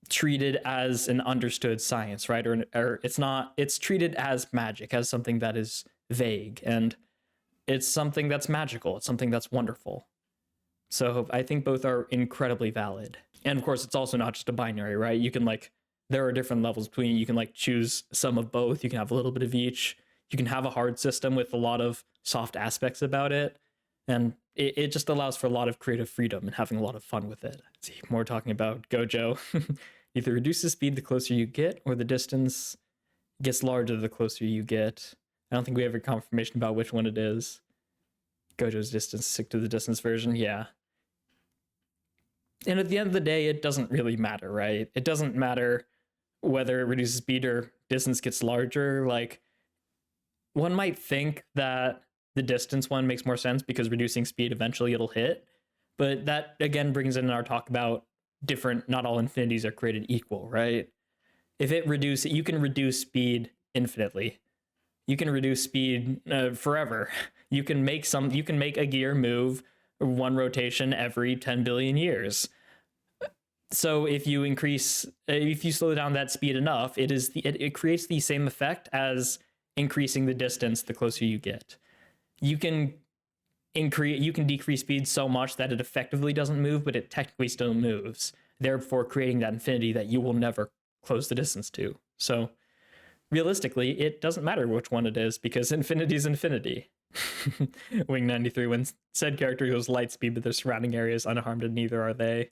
treated as an understood science, right? Or it's treated as magic, as something that is vague, and it's something that's magical. It's something that's wonderful. So I think both are incredibly valid. And of course, it's also not just a binary, right? You can there are different levels between, you can choose some of both. You can have a little bit of each. You can have a hard system with a lot of soft aspects about it. And it just allows for a lot of creative freedom and having a lot of fun with it. Let's see, more talking about Gojo. Either reduce the speed the closer you get, or the distance gets larger the closer you get. I don't think we have a confirmation about which one it is. Gojo's distance, stick to the distance version, yeah. And at the end of the day, it doesn't really matter, right? It doesn't matter whether it reduces speed or distance gets larger. Like, one might think that the distance one makes more sense because reducing speed, eventually it'll hit. But that, again, brings in our talk about not all infinities are created equal, right? If you can reduce speed infinitely. You can reduce speed forever. You can make a gear move 1 rotation every 10 billion years. So if you slow down that speed enough, it creates the same effect as increasing the distance the closer you get. You can you can decrease speed so much that it effectively doesn't move, but it technically still moves, therefore creating that infinity that you will never close the distance to. So realistically, it doesn't matter which one it is, because infinity is infinity. Wing 93, when said character goes light speed, but their surrounding area is unharmed, and neither are they.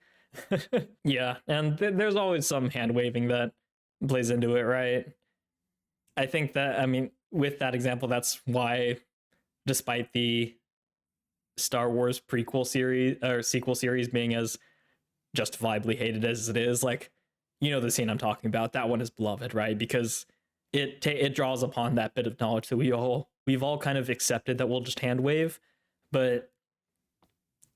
Yeah, and there's always some hand waving that plays into it, right? I think that, I mean, with that example, that's why, despite the Star Wars prequel series or sequel series being as justifiably hated as it is, like, you know, the scene I'm talking about, that one is beloved, right? Because it draws upon that bit of knowledge that we've all kind of accepted, that we'll just hand wave. But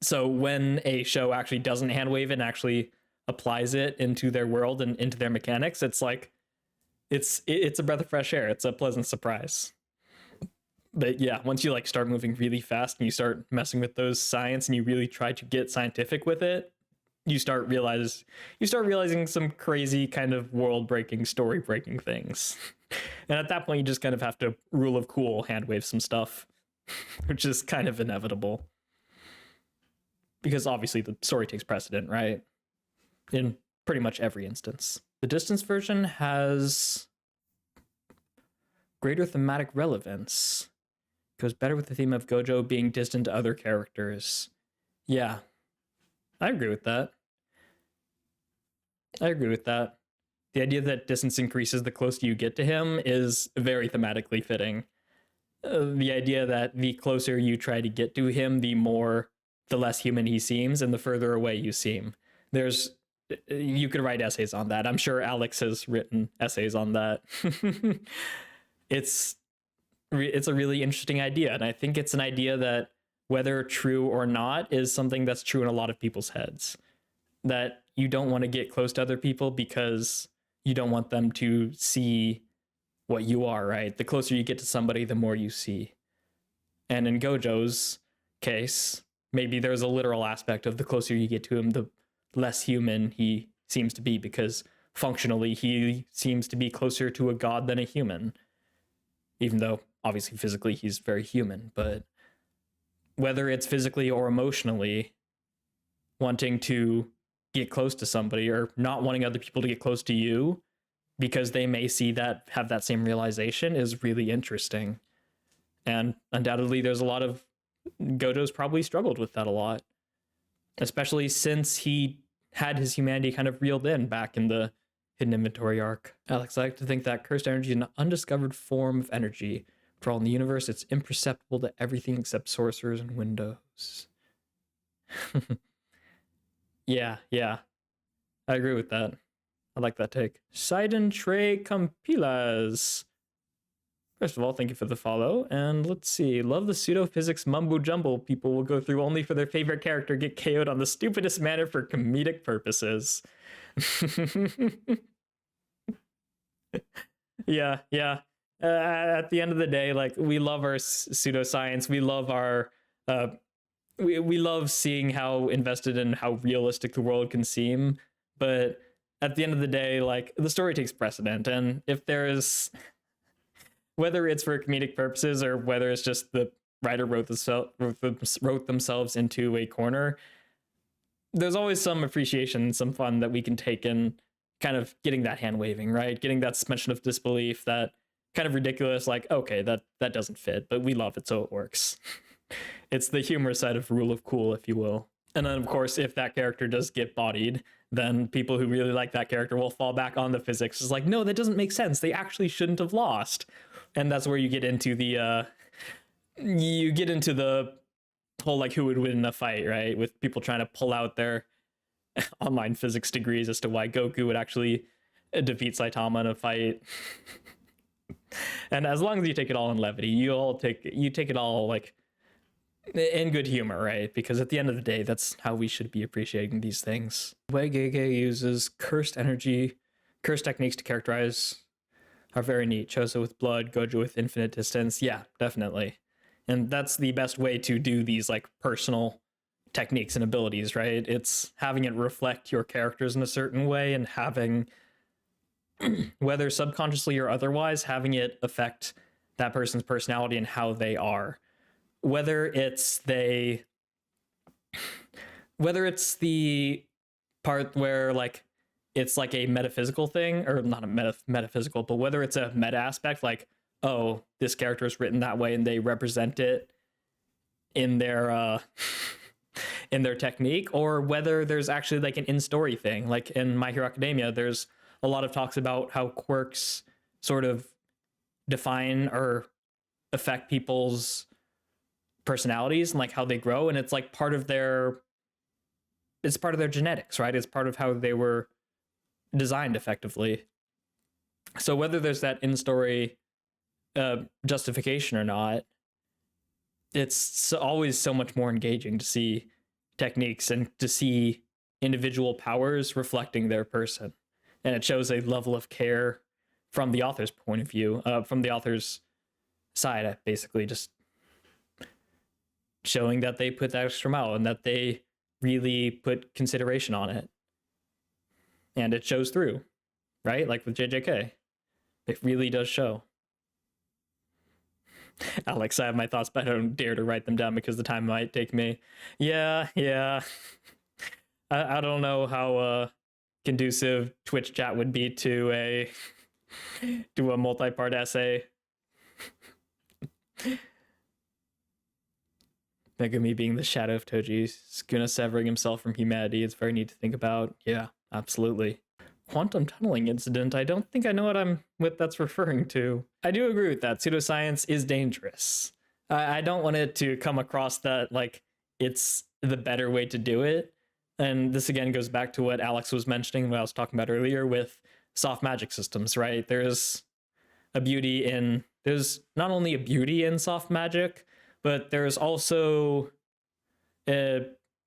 so when a show actually doesn't hand wave and actually applies it into their world and into their mechanics, it's like it's a breath of fresh air. It's a pleasant surprise. But yeah, once you like start moving really fast and you start messing with those science and you really try to get scientific with it, you start realizing some crazy kind of world breaking, story breaking things. And at that point, you just kind of have to rule of cool hand wave some stuff, which is kind of inevitable. Because obviously the story takes precedent, right? In pretty much every instance. The distance version has greater thematic relevance. Goes better with the theme of Gojo being distant to other characters. Yeah, I agree with that. The idea that distance increases the closer you get to him is very thematically fitting. The idea that the closer you try to get to him, the less human he seems, and the further away you seem. You could write essays on that. I'm sure Alex has written essays on that. It's a really interesting idea, and I think it's an idea that, whether true or not, is something that's true in a lot of people's heads. That you don't want to get close to other people because you don't want them to see what you are, right? The closer you get to somebody, the more you see. And in Gojo's case, maybe there's a literal aspect of the closer you get to him, the less human he seems to be, because functionally he seems to be closer to a god than a human. Even though obviously physically he's very human, but whether it's physically or emotionally, wanting to get close to somebody or not wanting other people to get close to you because they may have that same realization is really interesting. And undoubtedly there's a lot of Gojo's probably struggled with that a lot, especially since he had his humanity kind of reeled in back in the Hidden Inventory arc. Alex, I like to think that cursed energy is an undiscovered form of energy. For all in the universe, it's imperceptible to everything except sorcerers and windows. Yeah. I agree with that. I like that take. Sidon Trey Campilas. First of all, thank you for the follow. And let's see. Love the pseudo-physics mumbo-jumbo people will go through only for their favorite character get KO'd on the stupidest manner for comedic purposes. Yeah. At the end of the day, like, we love our pseudoscience. We love our we love seeing how invested and how realistic the world can seem. But at the end of the day, like, the story takes precedent. And if there is, whether it's for comedic purposes or whether it's just the writer wrote themselves into a corner, there's always some appreciation, some fun that we can take in kind of getting that hand waving, right? Getting that suspension of disbelief, that kind of ridiculous, like, okay, that doesn't fit, but we love it, so it works. It's the humor side of rule of cool, if you will. And then, of course, if that character does get bodied, then people who really like that character will fall back on the physics. It's like, no, that doesn't make sense. They actually shouldn't have lost. And that's where you get into the whole, like, who would win in a fight, right? With people trying to pull out their online physics degrees as to why Goku would actually defeat Saitama in a fight. And as long as you take it all in levity, you take it all, like, in good humor, right? Because at the end of the day, that's how we should be appreciating these things. The way Gege uses cursed techniques to characterize are very neat. Choso with blood, Gojo with infinite distance. Yeah, definitely. And that's the best way to do these, like, personal techniques and abilities, right? It's having it reflect your characters in a certain way and having, whether subconsciously or otherwise, having it affect that person's personality and how they are. whether it's the part where like it's like a metaphysical thing, or not a metaphysical, but whether it's a meta aspect, like, oh, this character is written that way and they represent it in their in their technique, or whether there's actually like an in-story thing. Like in My Hero Academia, there's a lot of talks about how quirks sort of define or affect people's personalities and like how they grow, and it's like part of their genetics, right? It's part of how they were designed effectively. So whether there's that in-story justification or not, it's always so much more engaging to see techniques and to see individual powers reflecting their person. And it shows a level of care from the author's point of view, from the author's side, basically just showing that they put that extra mile and that they really put consideration on it. And it shows through, right? Like with JJK. It really does show. Alex, I have my thoughts, but I don't dare to write them down because the time might take me. Yeah. I don't know how conducive Twitch chat would be to a multi-part essay. Megumi being the shadow of Toji, Sukuna severing himself from humanity. It's very neat to think about. Yeah, absolutely. Quantum tunneling incident. I don't think I know what that's referring to. I do agree with that. Pseudoscience is dangerous. I don't want it to come across that like it's the better way to do it. And this again goes back to what Alex was mentioning, what I was talking about earlier with soft magic systems, right? There's not only a beauty in soft magic, but there's also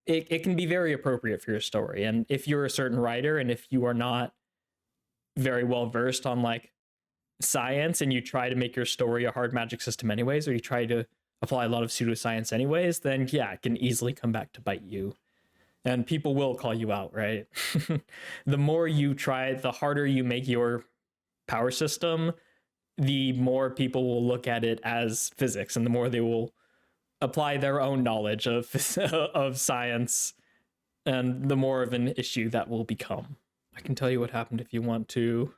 it can be very appropriate for your story. And if you're a certain writer and if you are not very well versed on like science and you try to make your story a hard magic system anyways, or you try to apply a lot of pseudoscience anyways, then yeah, it can easily come back to bite you. And people will call you out, right? The more you try, the harder you make your power system, the more people will look at it as physics, and the more they will apply their own knowledge of science, and the more of an issue that will become. I can tell you what happened if you want to.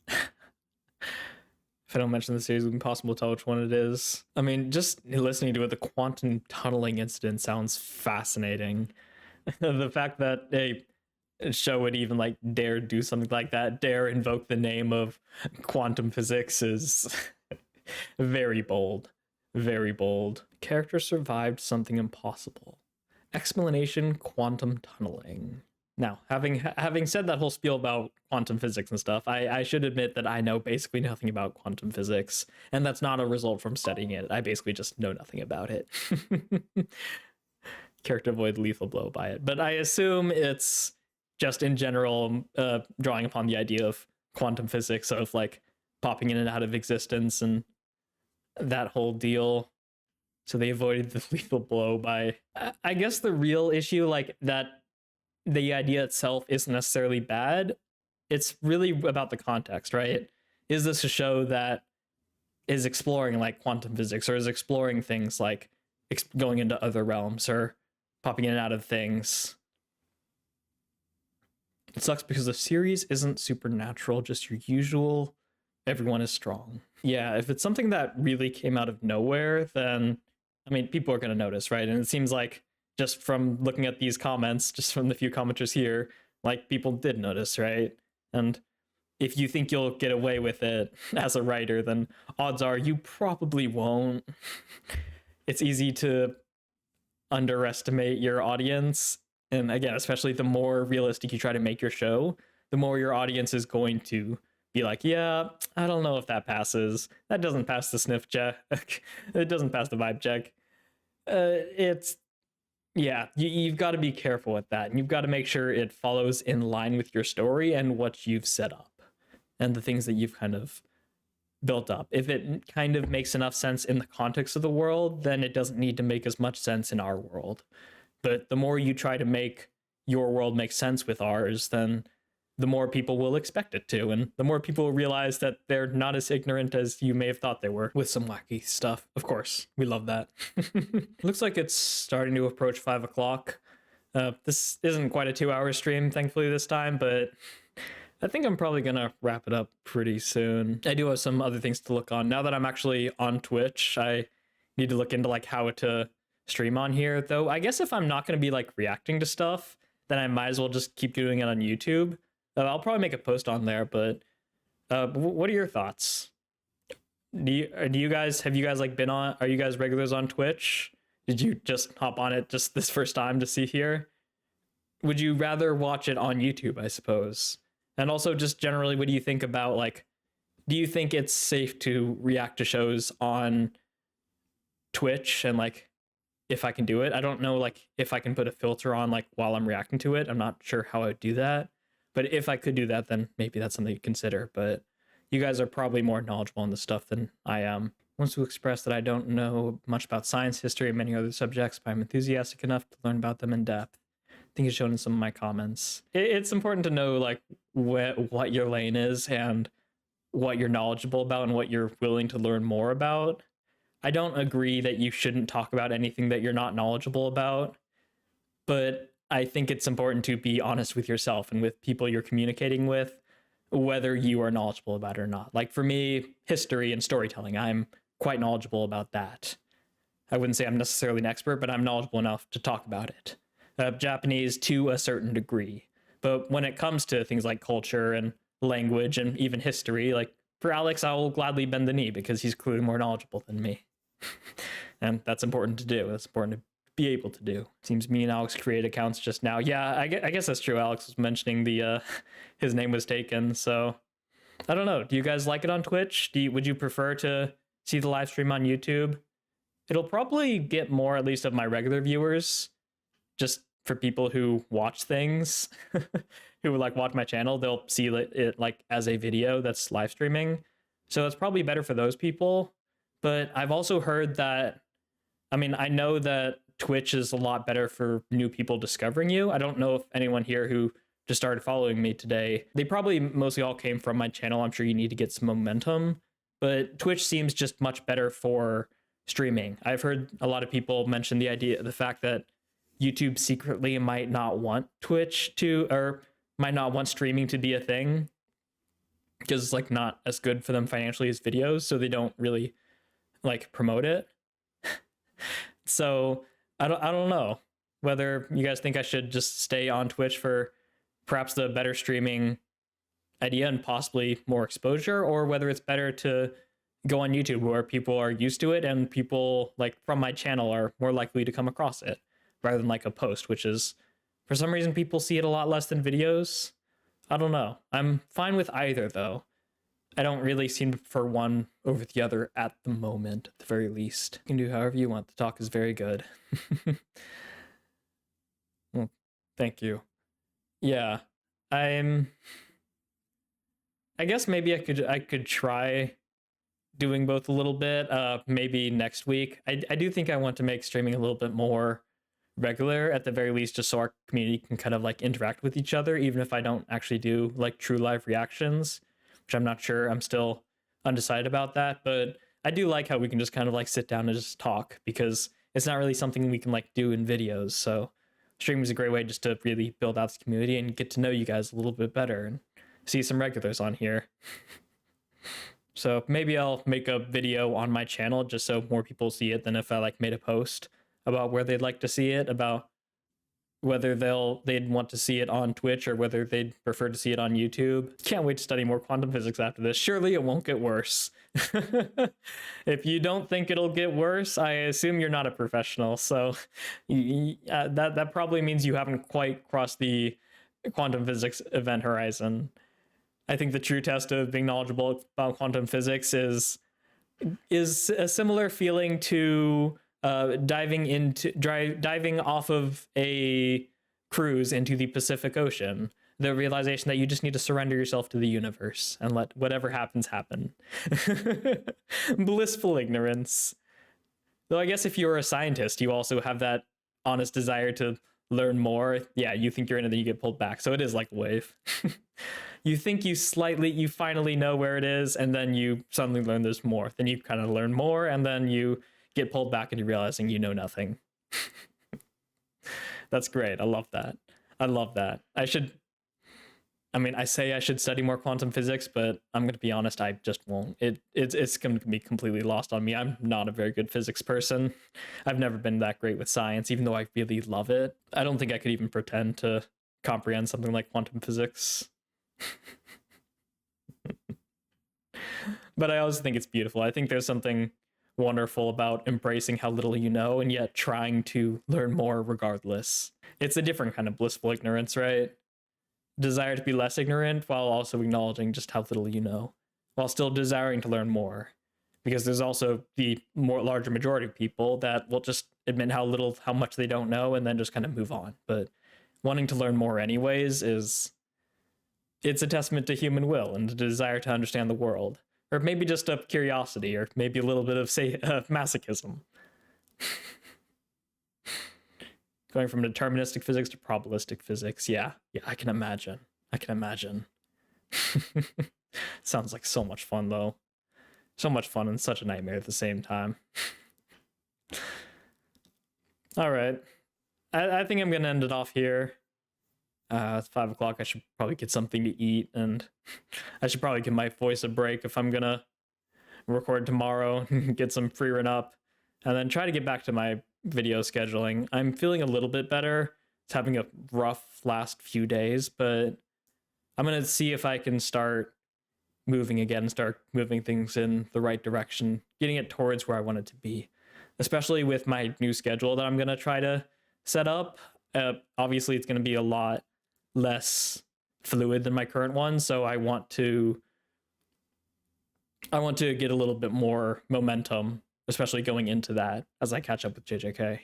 If I don't mention the series, it's impossible to tell which one it is. I mean, just listening to it, the quantum tunneling incident sounds fascinating. The fact that a show would even like dare do something like that, dare invoke the name of quantum physics, is very bold. Very bold. Character survived something impossible. Explanation: quantum tunneling. Now, having said that whole spiel about quantum physics and stuff, I should admit that I know basically nothing about quantum physics, and that's not a result from studying it. I basically just know nothing about it. Character avoid lethal blow by it. But I assume it's just in general drawing upon the idea of quantum physics, of like popping in and out of existence and that whole deal. So they avoided the lethal blow by, I guess the real issue, like that the idea itself isn't necessarily bad. It's really about the context, right? Is this a show that is exploring like quantum physics, or is exploring things like going into other realms or popping in and out of things? It sucks because the series isn't supernatural, just your usual everyone is strong. Yeah, if it's something that really came out of nowhere, then I mean, people are going to notice, right? And it seems like just from looking at these comments, just from the few commenters here, like people did notice, right? And if you think you'll get away with it as a writer, then odds are you probably won't. It's easy to underestimate your audience. And again, especially the more realistic you try to make your show, the more your audience is going to be like, yeah, I don't know if that passes. That doesn't pass the sniff check. It doesn't pass the vibe check. You've got to be careful with that. And you've got to make sure it follows in line with your story and what you've set up and the things that you've kind of built up. If it kind of makes enough sense in the context of the world, then it doesn't need to make as much sense in our world. But the more you try to make your world make sense with ours, then the more people will expect it to, and the more people realize that they're not as ignorant as you may have thought they were, with some wacky stuff. Of course, we love that. Looks like it's starting to approach 5 o'clock. This isn't quite a 2-hour stream, thankfully, this time, but I think I'm probably gonna wrap it up pretty soon. I do have some other things to look on. Now that I'm actually on Twitch, I need to look into like how to stream on here, though. I guess if I'm not gonna be like reacting to stuff, then I might as well just keep doing it on YouTube. I'll probably make a post on there, but what are your thoughts? Have you guys like been on, are you guys regulars on Twitch? Did you just hop on it just this first time to see here? Would you rather watch it on YouTube, I suppose? And also just generally, what do you think about like, do you think it's safe to react to shows on Twitch? And like, if I can do it, I don't know, like if I can put a filter on like while I'm reacting to it. I'm not sure how I would do that. But if I could do that, then maybe that's something to consider. But you guys are probably more knowledgeable on this stuff than I am. I want to express that I don't know much about science, history, and many other subjects, but I'm enthusiastic enough to learn about them in depth. I think it's shown in some of my comments. It's important to know like what your lane is and what you're knowledgeable about and what you're willing to learn more about. I don't agree that you shouldn't talk about anything that you're not knowledgeable about, but I think it's important to be honest with yourself and with people you're communicating with, whether you are knowledgeable about it or not. Like for me, history and storytelling, I'm quite knowledgeable about that. I wouldn't say I'm necessarily an expert, but I'm knowledgeable enough to talk about it. Japanese to a certain degree. But when it comes to things like culture and language and even history, like for Alex, I will gladly bend the knee because he's clearly more knowledgeable than me. And that's important to do. That's important to be able to do. Seems me and Alex create accounts just now. Yeah, I guess that's true. Alex was mentioning the his name was taken. So I don't know. Do you guys like it on Twitch? Would you prefer to see the live stream on YouTube? It'll probably get more, at least of my regular viewers, just for people who watch things, who like watch my channel. They'll see it like as a video that's live streaming. So it's probably better for those people. But I've also heard that, I mean, I know that Twitch is a lot better for new people discovering you. I don't know if anyone here who just started following me today, they probably mostly all came from my channel. I'm sure you need to get some momentum, but Twitch seems just much better for streaming. I've heard a lot of people mention the fact that YouTube secretly might not want Twitch to, or might not want streaming to be a thing because it's like not as good for them financially as videos. So they don't really like promote it. So I don't know whether you guys think I should just stay on Twitch for perhaps the better streaming idea and possibly more exposure, or whether it's better to go on YouTube where people are used to it and people like from my channel are more likely to come across it rather than like a post, which is for some reason people see it a lot less than videos. I don't know. I'm fine with either though. I don't really seem to prefer one over the other at the moment, at the very least. You can do however you want. The talk is very good. Well, thank you. Yeah, I guess maybe I could try doing both a little bit. Maybe next week. I do think I want to make streaming a little bit more regular at the very least, just so our community can kind of like interact with each other, even if I don't actually do like true live reactions, which I'm not sure. I'm still undecided about that, but I do like how we can just kind of like sit down and just talk because it's not really something we can like do in videos. So streaming is a great way just to really build out this community and get to know you guys a little bit better and see some regulars on here. So maybe I'll make a video on my channel just so more people see it than if I like made a post about where they'd like to see it, about whether they'd want to see it on Twitch or whether they'd prefer to see it on YouTube. Can't wait to study more quantum physics after this. Surely it won't get worse. If you don't think it'll get worse, I assume you're not a professional. So that probably means you haven't quite crossed the quantum physics event horizon. I think the true test of being knowledgeable about quantum physics is a similar feeling to diving off of a cruise into the Pacific Ocean. The realization that you just need to surrender yourself to the universe and let whatever happens happen. Blissful ignorance. Though I guess if you're a scientist, you also have that honest desire to learn more, yeah, you think you're in it, then you get pulled back. So it is like a wave. You think you finally know where it is, and then you suddenly learn there's more. Then you kind of learn more, and then you get pulled back into realizing you know nothing. That's great. I love that. I love that. I say I should study more quantum physics, but I'm going to be honest, I just won't. It's going to be completely lost on me. I'm not a very good physics person. I've never been that great with science, even though I really love it. I don't think I could even pretend to comprehend something like quantum physics. But I also think it's beautiful. I think there's something wonderful about embracing how little you know and yet trying to learn more regardless. It's a different kind of blissful ignorance, right? Desire to be less ignorant while also acknowledging just how little you know, while still desiring to learn more. Because there's also the more larger majority of people that will just admit how much they don't know and then just kind of move on. But wanting to learn more anyways it's a testament to human will and the desire to understand the world. Or maybe just a curiosity, or maybe a little bit of, say, masochism. Going from deterministic physics to probabilistic physics. Yeah, I can imagine. Sounds like so much fun, though. So much fun and such a nightmare at the same time. All right. I think I'm going to end it off here. It's 5 o'clock. I should probably get something to eat, and I should probably give my voice a break if I'm gonna record tomorrow, get some free run up, and then try to get back to my video scheduling. I'm feeling a little bit better. It's having a rough last few days, but I'm gonna see if I can start moving again, start moving things in the right direction, getting it towards where I want it to be, especially with my new schedule that I'm gonna try to set up. Obviously, it's gonna be a lot less fluid than my current one, so I want to get a little bit more momentum, especially going into that as I catch up with JJK.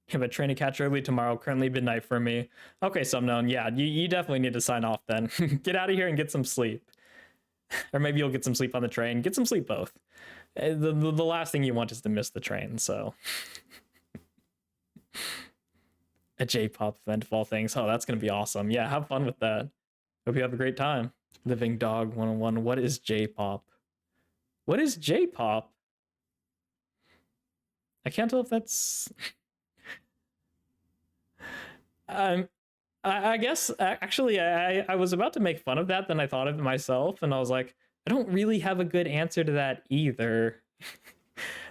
Have a train to catch early tomorrow, currently midnight for me. Okay, Sumknown, yeah, you definitely need to sign off then. Get out of here and get some sleep. Or maybe you'll get some sleep on the train. Get some sleep both. The last thing you want is to miss the train, so a J-pop event of all things. Oh, that's gonna be awesome. Yeah, have fun with that. Hope you have a great time. Living Dog 101. What is J-pop? What is J-pop? I can't tell if that's I guess actually I was about to make fun of that, then I thought of it myself, and I was like, I don't really have a good answer to that either.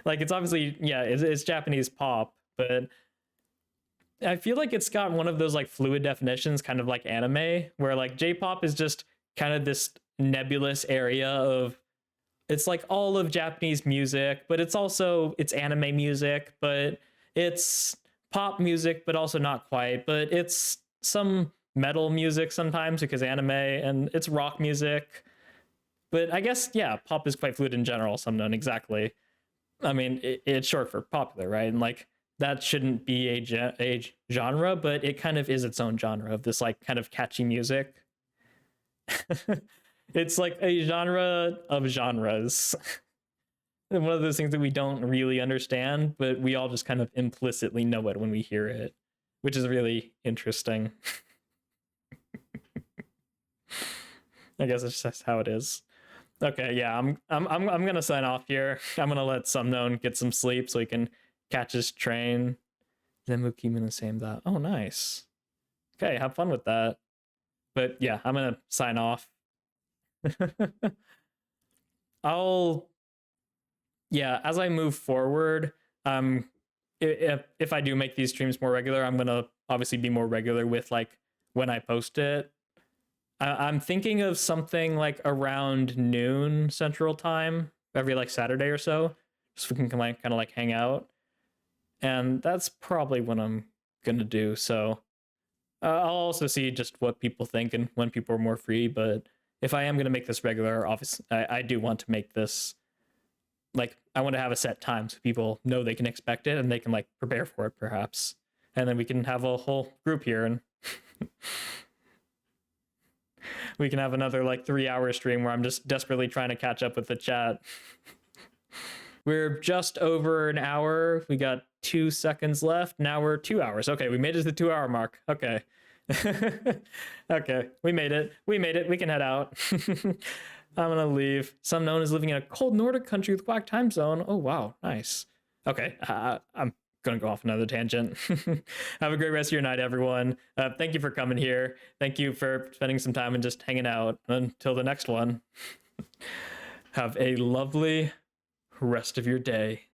Like, it's obviously, yeah, it's Japanese pop, but I feel like it's got one of those like fluid definitions, kind of like anime, where like J-pop is just kind of this nebulous area of, it's like all of Japanese music, but it's anime music, but it's pop music, but also not quite, but it's some metal music sometimes because anime, and it's rock music. But I guess, yeah, pop is quite fluid in general, Sumknown, exactly. I mean, it's short for popular, right? And like, that shouldn't be a genre, but it kind of is its own genre of this like kind of catchy music. It's like a genre of genres. One of those things that we don't really understand, but we all just kind of implicitly know it when we hear it, which is really interesting. I guess it's just how it is. Okay, yeah, I'm gonna sign off here. I'm gonna let Sumknown get some sleep so he can catch his train. Zenmu Kimen is saying that. Oh, nice. Okay, have fun with that. But yeah, I'm gonna sign off. As I move forward, if I do make these streams more regular, I'm gonna obviously be more regular with like when I post it. I'm thinking of something like around noon Central Time every like Saturday or so, so we can kind of like hang out, and that's probably what I'm gonna do. So I'll also see just what people think and when people are more free. But if I am gonna make this regular, obviously I do want to make this like, I want to have a set time so people know they can expect it and they can like prepare for it perhaps, and then we can have a whole group here and we can have another like 3-hour stream where I'm just desperately trying to catch up with the chat. We're just over an hour. We got 2 seconds left. Now we're 2 hours. Okay, we made it to the 2 hour mark. Okay. Okay, we made it. We made it. We can head out. I'm gonna leave. Some known as living in a cold Nordic country with whack time zone. Oh wow, nice. Okay, I'm gonna go off another tangent. Have a great rest of your night, everyone. Thank you for coming here. Thank you for spending some time and just hanging out. Until the next one. Have a lovely rest of your day.